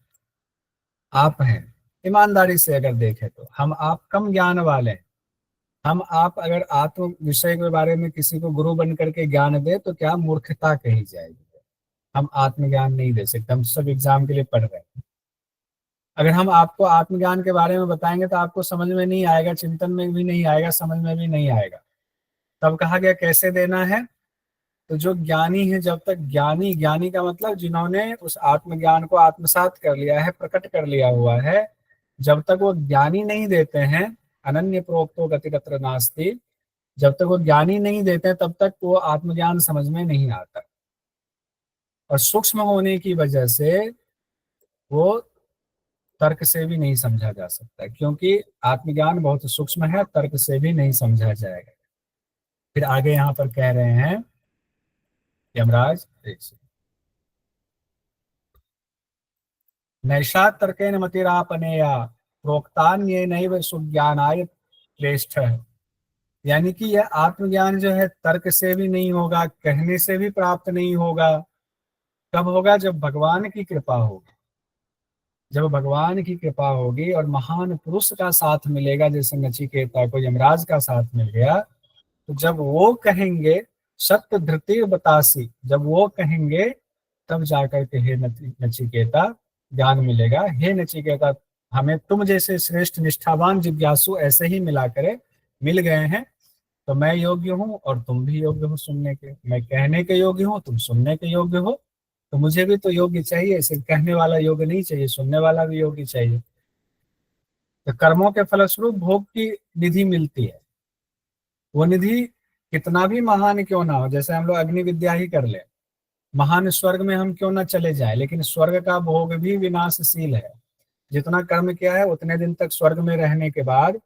आप हैं, ईमानदारी से अगर देखें तो हम आप कम ज्ञान वाले हैं। हम आप अगर आत्म विषय के बारे में किसी को गुरु बन करके ज्ञान दे तो क्या मूर्खता कही जाएगी। हम आत्मज्ञान नहीं दे सकते, हम सब एग्जाम के लिए पढ़ रहे हैं। अगर हम आपको आत्मज्ञान के बारे में बताएंगे तो आपको समझ में नहीं आएगा, चिंतन में भी नहीं आएगा, समझ में भी नहीं आएगा। तब कहा गया कैसे देना है? तो जो ज्ञानी है, जब तक ज्ञानी, ज्ञानी का मतलब जिन्होंने उस आत्मज्ञान को आत्मसात कर लिया है, प्रकट कर लिया हुआ है, जब तक वो ज्ञानी नहीं देते हैं, अनन्य प्रोक्तो गतिरत्र नास्ति, जब तक वो ज्ञानी नहीं देते तब तक वो आत्मज्ञान समझ में नहीं आता। और सूक्ष्म होने की वजह से वो तर्क से भी नहीं समझा जा सकता, क्योंकि आत्मज्ञान बहुत सूक्ष्म है, तर्क से भी नहीं समझा जाएगा। फिर आगे यहाँ पर कह रहे हैं यमराज, नैषा तर्केण मतिरापनेया प्रोक्तान्येनैव सुज्ञानाय क्लेष्ठ है। यानी कि यह आत्मज्ञान जो है तर्क से भी नहीं होगा, कहने से भी प्राप्त नहीं होगा। कब होगा? जब भगवान की कृपा होगी। जब भगवान की कृपा होगी और महान पुरुष का साथ मिलेगा, जैसे नचिकेता को यमराज का साथ मिल गया, तो जब वो कहेंगे सत्य धृति बतासी, जब वो कहेंगे तब जाकर के हे नचिकेता ज्ञान मिलेगा। हे नचिकेता, हमें तुम जैसे श्रेष्ठ निष्ठावान जिज्ञासु ऐसे ही मिला करे मिल गए हैं, तो मैं योग्य हूँ और तुम भी योग्य हो सुनने के। मैं कहने के योग्य हूँ, तुम सुनने के योग्य हो, तो मुझे भी तो योग्य चाहिए। सिर्फ कहने वाला योग्य नहीं चाहिए, सुनने वाला भी योग्य चाहिए। तो कर्मों के फलस्वरूप भोग की निधि मिलती है। वो निधि कितना भी महान क्यों ना हो, जैसे हम लोग अग्नि विद्या ही कर ले, महान स्वर्ग में हम क्यों ना चले जाएं, लेकिन स्वर्ग का भोग भी विनाशशील है। जितना कर्म किया है उतने दिन तक स्वर्ग में रहने के बाद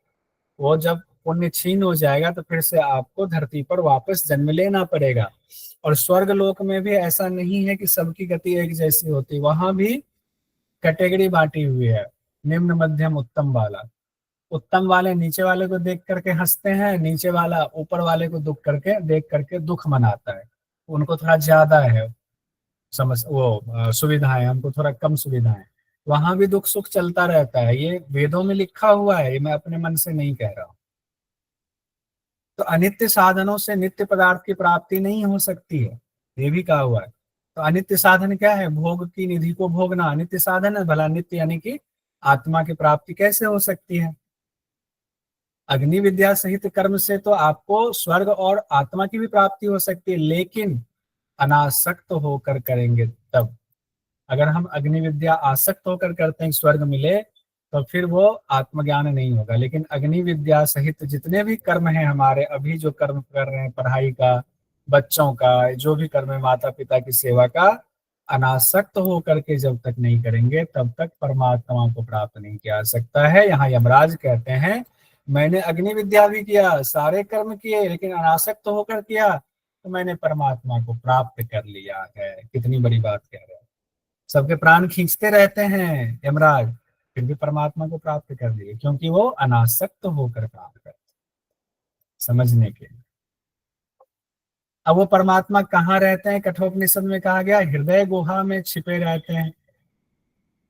वो जब पुण्य छीन हो जाएगा तो फिर से आपको धरती पर वापस जन्म लेना पड़ेगा। और स्वर्ग लोक में भी ऐसा नहीं है कि सबकी गति एक जैसी होती, वहां भी कैटेगरी बांटी हुई है, निम्न मध्यम उत्तम वाला। उत्तम वाले नीचे वाले को देख करके हंसते हैं, नीचे वाला ऊपर वाले को दुख करके देख करके दुख मनाता है। उनको थोड़ा ज्यादा है समझ वो सुविधाएं, हमको थोड़ा कम सुविधाएं। वहां भी दुख सुख चलता रहता है, ये वेदों में लिखा हुआ है, ये मैं अपने मन से नहीं कह रहा हूं। तो अनित्य साधनों से नित्य पदार्थ की प्राप्ति नहीं हो सकती है, ये भी कहा हुआ है। तो अनित्य साधन क्या है? भोग की निधि को भोगना अनित्य साधन है, भला नित्य यानी कि आत्मा की प्राप्ति कैसे हो सकती है? अग्नि विद्या सहित कर्म से तो आपको स्वर्ग और आत्मा की भी प्राप्ति हो सकती है, लेकिन अनासक्त होकर करेंगे तब। अगर हम अग्नि विद्या आसक्त होकर करते हैं स्वर्ग मिले, तो फिर वो आत्मज्ञान नहीं होगा। लेकिन अग्नि विद्या सहित जितने भी कर्म हैं हमारे, अभी जो कर्म कर रहे हैं, पढ़ाई का, बच्चों का, जो भी कर्म है, माता पिता की सेवा का, अनासक्त होकर के जब तक नहीं करेंगे तब तक परमात्मा को प्राप्त नहीं किया जा सकता है। यहाँ यमराज कहते हैं मैंने अग्नि विद्या भी किया, सारे कर्म किए, लेकिन अनासक्त होकर किया तो मैंने परमात्मा को प्राप्त कर लिया है। कितनी बड़ी बात कह रहे हैं। सबके प्राण खींचते रहते हैं यमराज, फिर भी परमात्मा को प्राप्त कर लिए, क्योंकि वो अनासक्त होकर प्राप्त करते। समझने के लिए अब वो परमात्मा कहाँ रहते हैं? कठोपनिषद में कहा गया हृदय गुहा में छिपे रहते हैं।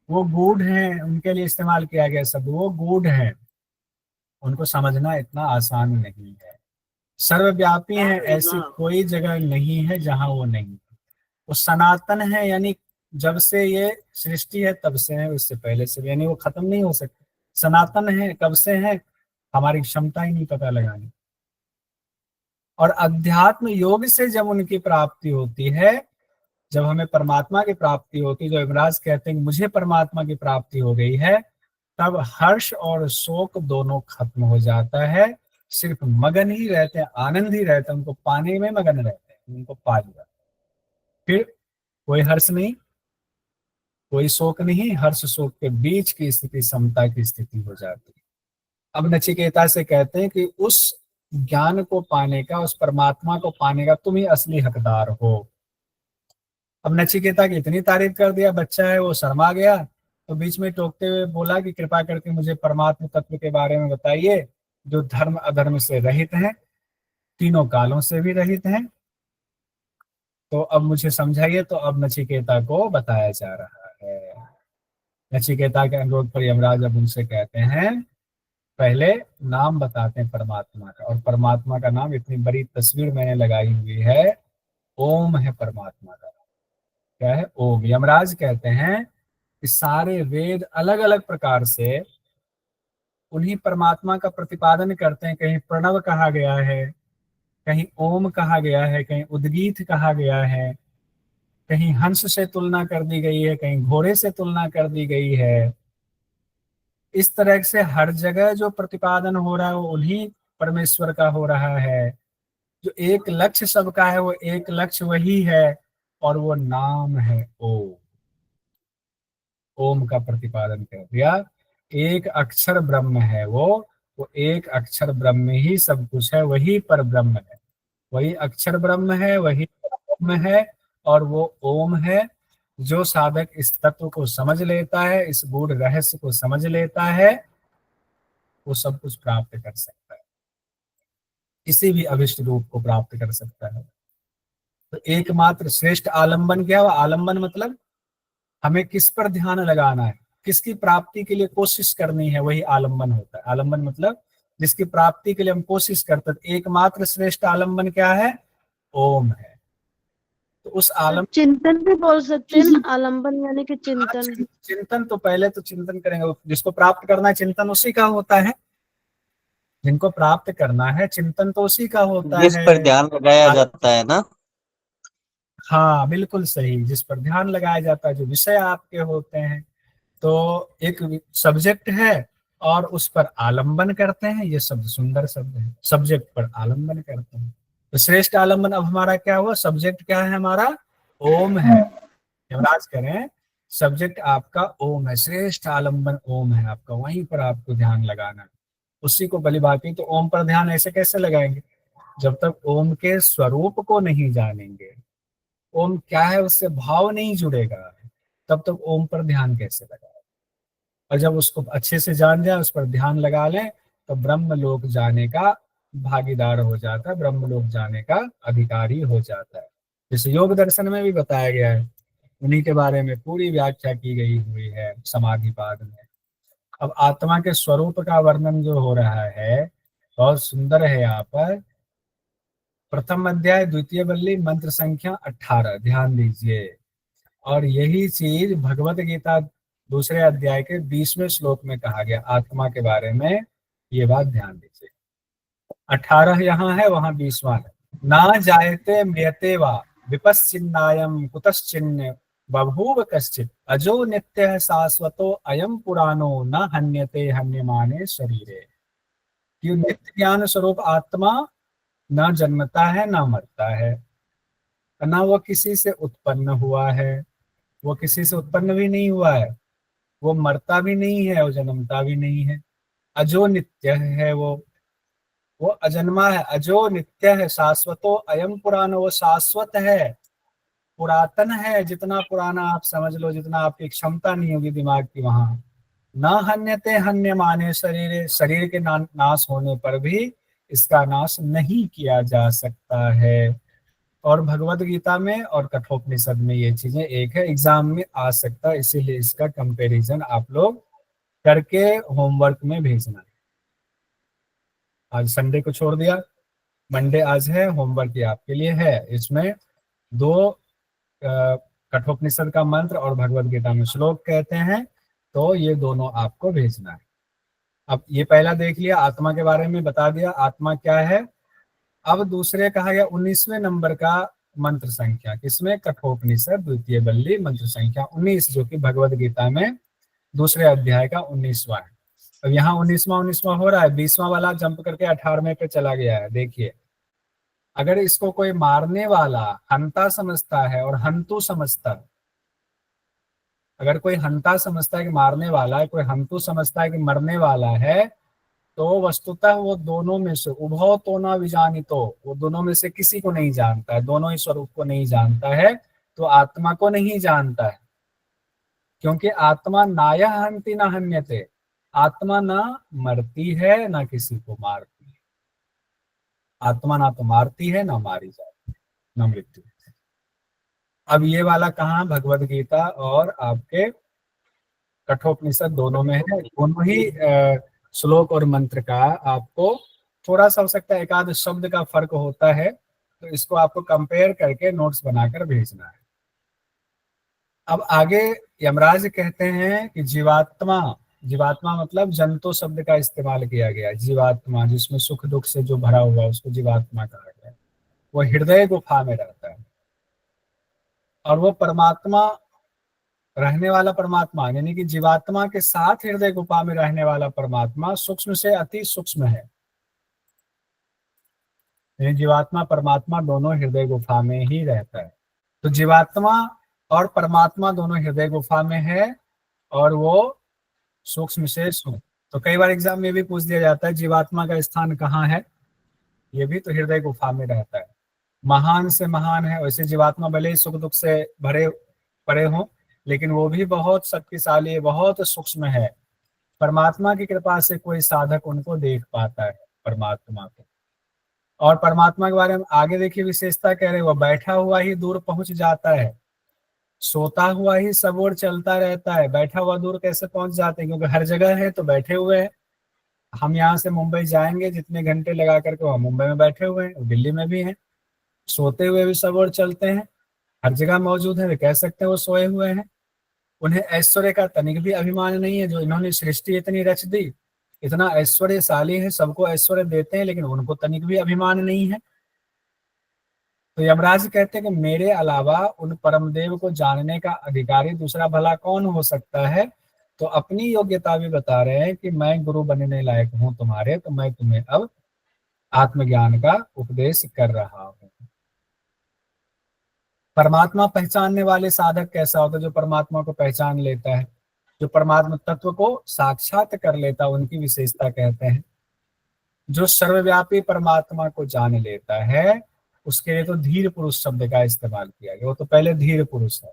वो गूढ़ हैं, उनके लिए इस्तेमाल किया गया शब्द, वो गूढ़ हैं, उनको समझना इतना आसान नहीं है। सर्वव्यापी है, ऐसी कोई जगह नहीं है जहां वो नहीं है। वो सनातन है, यानी जब से ये सृष्टि है तब से है, उससे पहले से, यानी वो खत्म नहीं हो सकते। सनातन है, कब से है हमारी क्षमता ही नहीं पता लगाने। और अध्यात्म योग से जब उनकी प्राप्ति होती है, जब हमें परमात्मा की प्राप्ति होती है, जो यमराज कहते हैं मुझे परमात्मा की प्राप्ति हो गई है, तब हर्ष और शोक दोनों खत्म हो जाता है। सिर्फ मगन ही रहते हैं, आनंद ही रहते हैं, उनको पाने में मगन रहते हैं, उनको पा लिया। फिर कोई हर्ष नहीं, कोई शोक नहीं, हर्ष शोक के बीच की स्थिति समता की स्थिति हो जाती है। अब नचिकेता से कहते हैं कि उस ज्ञान को पाने का, उस परमात्मा को पाने का तुम ही असली हकदार हो। अब नचिकेता की इतनी तारीफ कर दिया, बच्चा है वो शर्मा गया, तो बीच में टोकते हुए बोला कि कृपा करके मुझे परमात्मा तत्व के बारे में बताइए, जो धर्म अधर्म से रहित है, तीनों कालों से भी रहित है। तो अब मुझे समझाइए। तो अब नचिकेता को बताया जा रहा है। नचिकेता के अनुरोध पर यमराज अब उनसे कहते हैं, पहले नाम बताते हैं परमात्मा का, और परमात्मा का नाम, इतनी बड़ी तस्वीर मैंने लगाई हुई है, ओम है परमात्मा का। क्या है? ओम। यमराज कहते हैं कि सारे वेद अलग अलग प्रकार से उन्हीं परमात्मा का प्रतिपादन करते हैं। कहीं प्रणव कहा गया है, कहीं ओम कहा गया है, कहीं उद्गीत कहा गया है, कहीं हंस से तुलना कर दी गई है, कहीं घोड़े से तुलना कर दी गई है। इस तरह से हर जगह जो प्रतिपादन हो रहा है वो उन्हीं परमेश्वर का हो रहा है। जो एक लक्ष्य सबका है, वो एक लक्ष्य वही है, और वो नाम है ओम। ओम का प्रतिपादन कर दिया। एक अक्षर ब्रह्म है वो एक अक्षर ब्रह्म ही सब कुछ है, वही पर ब्रह्म है, वही अक्षर ब्रह्म है, वही ब्रह्म है, और वो ओम है। जो साधक इस तत्व को समझ लेता है, इस गूढ़ रहस्य को समझ लेता है, वो सब कुछ प्राप्त कर सकता है, किसी भी अभिष्ट रूप को प्राप्त कर सकता है। तो एकमात्र श्रेष्ठ आलंबन क्या हुआ? आलंबन मतलब हमें किस पर ध्यान लगाना है, किसकी प्राप्ति के लिए कोशिश करनी है, वही आलंबन होता है। आलंबन मतलब जिसकी प्राप्ति के लिए हम कोशिश करते हैं। एकमात्र श्रेष्ठ आलंबन क्या है? ओम है। तो उस तो आलम चिंतन भी बोल सकते हैं ना, आलम्बन यानी कि चिंतन। चिंतन तो पहले तो चिंतन करेंगे, जिसको प्राप्त करना है चिंतन उसी का होता है। जिनको प्राप्त करना है चिंतन तो उसी का होता जिस है। पर ध्यान लगाया जाता है ना। हाँ बिल्कुल सही, जिस पर ध्यान लगाया जाता है, जो विषय आपके होते हैं। तो एक सब्जेक्ट है और उस पर आलंबन करते हैं, ये शब्द सुंदर शब्द है, सब्जेक्ट पर आलंबन करते हैं। तो श्रेष्ठ आलंबन अब हमारा क्या हुआ? सब्जेक्ट क्या है हमारा? ओम है। यमराज करें सब्जेक्ट आपका ओम है, श्रेष्ठ आलंबन ओम है आपका, वहीं पर आपको ध्यान लगाना है, उसी को बलि भाती। तो ओम पर ध्यान ऐसे कैसे लगाएंगे? जब तक ओम के स्वरूप को नहीं जानेंगे, ओम क्या है उससे भाव नहीं जुड़ेगा, तब तक ओम पर ध्यान कैसे लगाए? और जब उसको अच्छे से जान जाए, उस पर ध्यान लगा लें, तो ब्रह्म लोक जाने का भागीदार हो जाता है, ब्रह्म लोक जाने का अधिकारी हो जाता है। जैसे योग दर्शन में भी बताया गया है, उन्हीं के बारे में पूरी व्याख्या की गई हुई है समाधिपाद में। अब आत्मा के स्वरूप का वर्णन जो हो रहा है बहुत सुंदर है यहाँ पर। प्रथम अध्याय द्वितीय बल्ली मंत्र संख्या 18, ध्यान दीजिए। और यही चीज भगवत गीता दूसरे अध्याय के 20वें श्लोक में कहा गया आत्मा के बारे में, ये बात ध्यान दीजिए। 18 यहाँ है, वहां 20वां है। ना जायते म्रियते वा विपश्चिन्नायम कुतश्चिन्न बभूव कश्चित अजो नित्य शाश्वतो अयम पुराणो न हन्यते हन्यमाने शरीरे। कि नित्य ज्ञान स्वरूप आत्मा ना जन्मता है ना मरता है, ना वो किसी से उत्पन्न हुआ है, वो किसी से उत्पन्न भी नहीं हुआ है, वो मरता भी नहीं है, वो जन्मता भी नहीं है। अजो नित्य है, वो अजन्मा है, अजो नित्य है, शाश्वतो अयम पुराण, वो शाश्वत है, पुरातन है, जितना पुराना आप समझ लो, जितना आपकी क्षमता नहीं होगी दिमाग की वहां। न हन्यते हन्य माने शरीर, शरीर के नाश होने पर भी इसका नाश नहीं किया जा सकता है। और भगवत गीता में और कठोपनिषद में ये चीजें एक है, एग्जाम में आ सकता है, इसीलिए इसका कंपैरिजन आप लोग करके होमवर्क में भेजना है। आज संडे को छोड़ दिया, मंडे आज है, होमवर्क ये आपके लिए है। इसमें 2 कठोपनिषद का मंत्र और भगवत गीता में श्लोक कहते हैं, तो ये दोनों आपको भेजना है। अब ये पहला देख लिया, आत्मा के बारे में बता दिया आत्मा क्या है। अब दूसरे कहा गया 19वें नंबर का मंत्र संख्या, किसमें? कठोपनिषद द्वितीय बल्ली मंत्र संख्या 19, जो कि भगवत गीता में दूसरे अध्याय का 19वां है। अब यहाँ 19वां हो रहा है, 20वां वाला जंप करके 18वें पे चला गया है। देखिए, अगर इसको कोई मारने वाला हंता समझता है और हंतु समझता है, अगर कोई हंता समझता है कि मारने वाला है, कोई हंतु समझता है कि मरने वाला है, तो वस्तुतः वो दोनों में से उभौ तो न विजानितो, वो दोनों में से किसी को नहीं जानता है, दोनों ही स्वरूप को नहीं जानता है, तो आत्मा को नहीं जानता है। क्योंकि आत्मा नायः हंति न हन्यते, आत्मा ना मरती है ना किसी को मारती है, आत्मा ना तो मारती है ना मारी जाती है, ना मृत्यु। अब ये वाला कहाँ? भगवत गीता और आपके कठोपनिषद दोनों में है। दोनों ही श्लोक और मंत्र का आपको थोड़ा सा हो सकता है एक आध शब्द का फर्क होता है, तो इसको आपको कंपेयर करके नोट्स बनाकर भेजना है। अब आगे यमराज कहते हैं कि जीवात्मा, जीवात्मा मतलब जंतु शब्द का इस्तेमाल किया गया है। जीवात्मा जिसमें सुख दुख से जो भरा हुआ है उसको जीवात्मा कहा गया है। वो हृदय गुफा में रहता है, और वो परमात्मा, रहने वाला परमात्मा, यानी कि जीवात्मा के साथ हृदय गुफा में रहने वाला परमात्मा सूक्ष्म से अति सूक्ष्म है। यानी जीवात्मा परमात्मा दोनों हृदय गुफा में ही रहता है। तो जीवात्मा और परमात्मा दोनों हृदय गुफा में है, और वो सूक्ष्म से सूक्ष्म। तो कई बार एग्जाम में भी पूछ दिया जाता है जीवात्मा का स्थान कहाँ है, ये भी तो हृदय गुफा में रहता है। महान से महान है, वैसे जीवात्मा भले ही सुख दुख से भरे पड़े हों, लेकिन वो भी बहुत शक्तिशाली है, बहुत सूक्ष्म है। परमात्मा की कृपा से कोई साधक उनको देख पाता है, परमात्मा को। और परमात्मा के बारे में आगे देखिए विशेषता कह रहे हैं, वो बैठा हुआ ही दूर पहुंच जाता है, सोता हुआ ही सब ओर चलता रहता है। बैठा हुआ दूर कैसे पहुंच जाते हैं? क्योंकि हर जगह है तो बैठे हुए हैं। हम यहाँ से मुंबई जाएंगे, जितने घंटे लगा करके वहां मुंबई में बैठे हुए हैं, दिल्ली में भी हैं। सोते हुए भी सब ओर चलते हैं, हर जगह मौजूद है, वे कह सकते हैं वो सोए हुए हैं। उन्हें ऐश्वर्य का तनिक भी अभिमान नहीं है, जो इन्होंने सृष्टि इतनी रच दी, इतना ऐश्वर्यशाली है, सबको ऐश्वर्य देते हैं, लेकिन उनको तनिक भी अभिमान नहीं है। तो यमराज कहते हैं कि मेरे अलावा उन परमदेव को जानने का अधिकारी दूसरा भला कौन हो सकता है। तो अपनी योग्यता भी बता रहे हैं कि मैं गुरु बनने लायक हूं तुम्हारे, तो मैं तुम्हें अब आत्मज्ञान का उपदेश कर रहा हूं। परमात्मा पहचानने वाले साधक कैसा होता है? जो परमात्मा को पहचान लेता है, जो परमात्मा तत्व को साक्षात कर लेता है, उनकी विशेषता कहते हैं। जो सर्वव्यापी परमात्मा को जान लेता है, उसके लिए तो धीर पुरुष शब्द का इस्तेमाल किया गया। वो तो पहले धीर पुरुष है,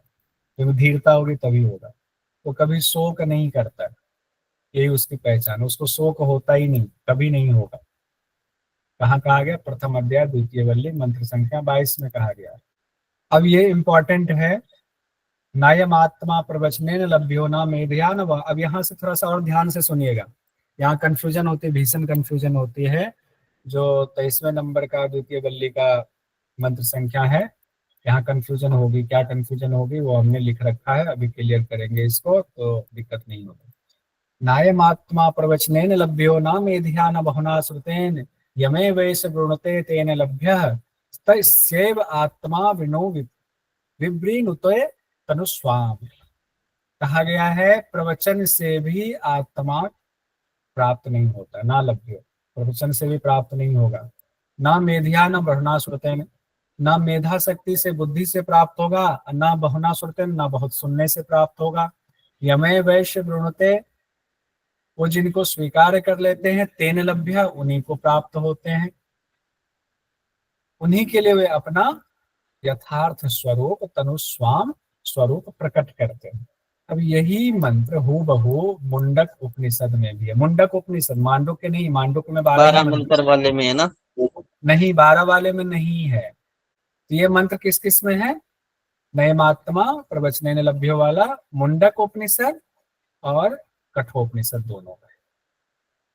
क्योंकि धीरता होगी तभी होगा। वो कभी शोक नहीं करता, यही उसकी पहचान। उसको शोक होता ही नहीं, कभी नहीं होगा। कहाँ कहा गया? प्रथम अध्याय द्वितीय वल्ली मंत्र संख्या 22 में कहा गया। अब ये इंपॉर्टेंट है, नायम आत्मा प्रवचनेन लभ्यो न मेध्यान व। अब यहाँ से थोड़ा सा और ध्यान से सुनिएगा, यहाँ कंफ्यूजन होती है, भीषण कंफ्यूजन होती है। जो 23वें नंबर का द्वितीय वल्ली का मंत्र संख्या है, यहाँ कंफ्यूजन होगी। क्या कंफ्यूजन होगी वो हमने लिख रखा है, अभी क्लियर करेंगे इसको, तो दिक्कत नहीं होगी। नायम आत्मा प्रवचनेन लभ्यो न मेध्यान बहुना श्रुतेन यमे वैश वृणुते तेन लभ्यः तस्यैव आत्मा विनो विवृणुते तनुस्वाम। कहा गया है प्रवचन से भी आत्मा प्राप्त नहीं होता, ना लभ्य, प्रवचन से भी प्राप्त नहीं होगा। ना मेधिया न बढ़ना श्रुतेन, ना मेधा शक्ति से बुद्धि से प्राप्त होगा, ना बहुना श्रुतेन, ना बहुत सुनने से प्राप्त होगा। यमे वैश्य वृणुते, वो जिनको स्वीकार कर लेते हैं, तेन लभ्य, उन्हीं को प्राप्त होते हैं, उन्हीं के लिए वे अपना यथार्थ स्वरूप तनुस्वाम स्वरूप प्रकट करते हैं। अब यही मंत्र हूबहू मुंडक उपनिषद में भी है। मुंडक उपनिषद, मांडुक्य नहीं, मांडुक्य में 12 मंत्र वाले में है ना? नहीं, 12 वाले में नहीं है। तो ये मंत्र किस किस में है? नयमात्मा प्रवचनेन लभ्यो वाला, मुंडक उपनिषद और कठोपनिषद, दोनों में।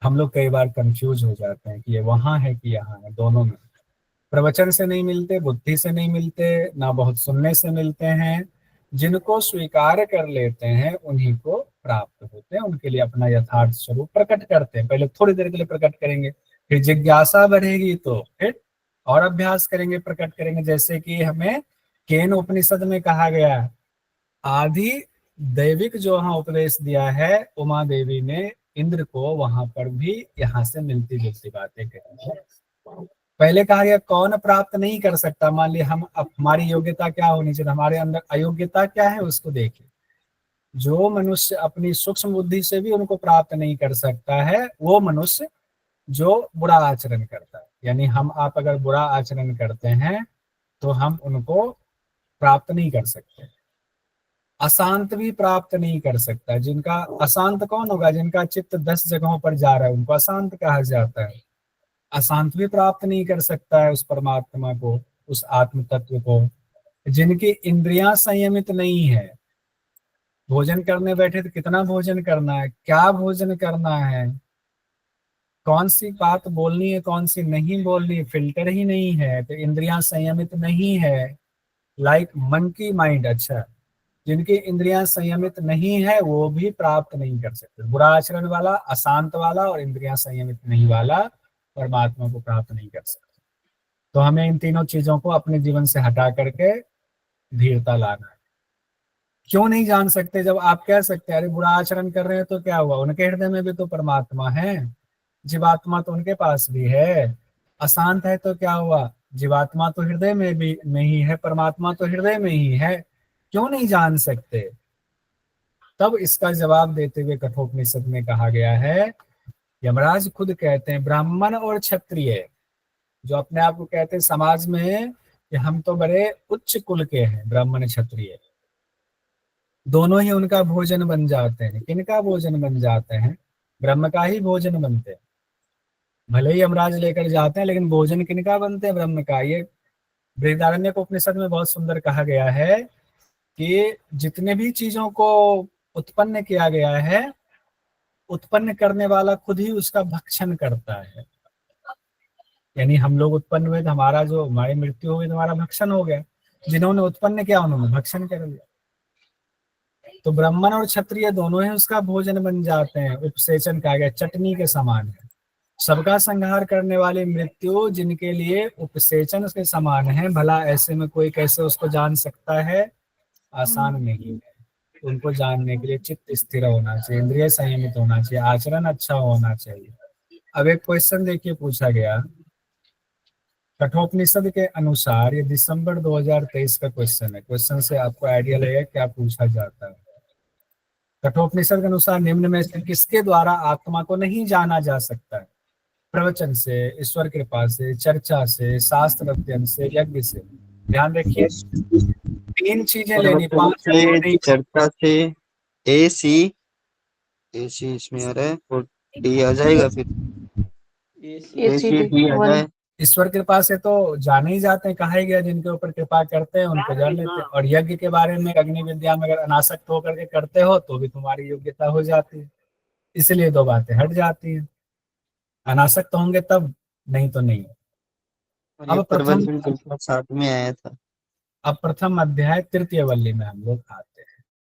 हम लोग कई बार कंफ्यूज हो जाते हैं कि ये वहां है कि यहाँ है, दोनों में। प्रवचन से नहीं मिलते, बुद्धि से नहीं मिलते, ना बहुत सुनने से मिलते हैं। जिनको स्वीकार कर लेते हैं उन्हीं को प्राप्त होते हैं, उनके लिए अपना यथार्थ स्वरूप प्रकट करते हैं। पहले थोड़ी देर के लिए प्रकट करेंगे, फिर जिज्ञासा बढ़ेगी तो फिर और अभ्यास करेंगे, प्रकट करेंगे। जैसे कि हमें केन उपनिषद में कहा गया, आदि दैविक जो वहां उपदेश दिया है, उमा देवी ने इंद्र को वहां पर भी यहाँ से मिलती जुलती बातें कही है। पहले कहा गया कौन प्राप्त नहीं कर सकता। मान लिया हम, अब हमारी योग्यता क्या होनी चाहिए, हमारे अंदर अयोग्यता क्या है उसको देखिए। जो मनुष्य अपनी सूक्ष्म बुद्धि से भी उनको प्राप्त नहीं कर सकता है, वो मनुष्य जो बुरा आचरण करता है। यानी हम आप अगर बुरा आचरण करते हैं तो हम उनको प्राप्त नहीं कर सकते। अशांत भी प्राप्त नहीं कर सकता। जिनका अशांत कौन होगा? जिनका चित्त 10 जगहों पर जा रहा है, उनको अशांत कहा जाता है। अशांत भी प्राप्त नहीं कर सकता है उस परमात्मा को, उस आत्म तत्व को। जिनकी इंद्रियां संयमित नहीं है, भोजन करने बैठे तो कितना भोजन करना है, क्या भोजन करना है, कौन सी बात बोलनी है, कौन सी नहीं बोलनी, फिल्टर ही नहीं है, तो इंद्रियां संयमित नहीं है। Like monkey mind. अच्छा, जिनकी इंद्रियां संयमित नहीं है वो भी प्राप्त नहीं कर सकते। बुरा आचरण वाला, अशांत वाला और इंद्रियां संयमित नहीं वाला परमात्मा को प्राप्त नहीं कर सकते। तो हमें इन तीनों चीजों को अपने जीवन से हटा करके धीरता लाना है। क्यों नहीं जान सकते? जब आप कह सकते हैं अरे बुरा आचरण कर रहे हैं तो क्या हुआ, उनके हृदय में भी तो परमात्मा है, जीवात्मा तो उनके पास भी है। अशांत है तो क्या हुआ, जीवात्मा तो हृदय में भी नहीं है, परमात्मा तो हृदय में ही है। क्यों नहीं जान सकते? तब इसका जवाब देते हुए कठोपनिषद में कहा गया है, यमराज खुद कहते हैं, ब्राह्मण और क्षत्रिय जो अपने आप को कहते हैं समाज में कि हम तो बड़े उच्च कुल के हैं, ब्राह्मण क्षत्रिय दोनों ही उनका भोजन बन जाते हैं। किनका भोजन बन जाते हैं? ब्रह्म का ही भोजन बनते हैं। भले ही यमराज लेकर जाते हैं, लेकिन भोजन किनका बनते हैं? ब्रह्म का। ये बृहदारण्यक उपनिषद में बहुत सुंदर कहा गया है कि जितने भी चीजों को उत्पन्न किया गया है, उत्पन्न करने वाला खुद ही उसका भक्षण करता है। यानी हम लोग उत्पन्न हुए तो हमारा जो, हमारी मृत्यु हो गई तो हमारा भक्षण हो गया। जिन्होंने उत्पन्न किया उन्होंने भक्षण कर लिया। तो ब्राह्मण और क्षत्रिय दोनों ही उसका भोजन बन जाते हैं। उपसेचन कहा गया, चटनी के समान है। सबका संहार करने वाली मृत्यु जिनके लिए उपसेचन के समान है, भला ऐसे में कोई कैसे उसको जान सकता है? आसान नहीं है। उनको जानने के लिए चित्त स्थिर होना चाहिए, इंद्रिय संयमित होना चाहिए, आचरण अच्छा होना चाहिए। अब एक क्वेश्चन देखिए पूछा गया, कठोपनिषद के अनुसार ये दिसंबर 2023 का क्वेश्चन है। क्वेश्चन से आपको आइडिया लगेगा क्या पूछा जाता है। कठोपनिषद के अनुसार निम्न में से किसके द्वारा आत्मा को नहीं जाना जा सकता है? प्रवचन से, ईश्वर कृपा से, चर्चा से, शास्त्र अध्ययन से, यज्ञ से। ध्यान रखिए, 3 चीजें लेनी, 5 नहीं। चर्चा से, ए सी इसमें आ रहा है और डी आ जाएगा, फिर ए सी डी आ जाए। ईश्वर कृपा से तो जाने ही जाते हैं, कहा ही गया जिनके ऊपर कृपा करते हैं उनको जान लेते हैं। और यज्ञ के बारे में, अग्नि विद्या में अगर अनासक्त होकर के करते हो तो भी तुम्हारी योग्यता हो जाती है, इसलिए 2 बातें हट जाती हैं। अनासक्त होंगे तब, नहीं तो नहीं। अब प्रथम साथ में आया था। अब प्रथम अध्याय तृतीय वल्ली में हम लोग आते हैं।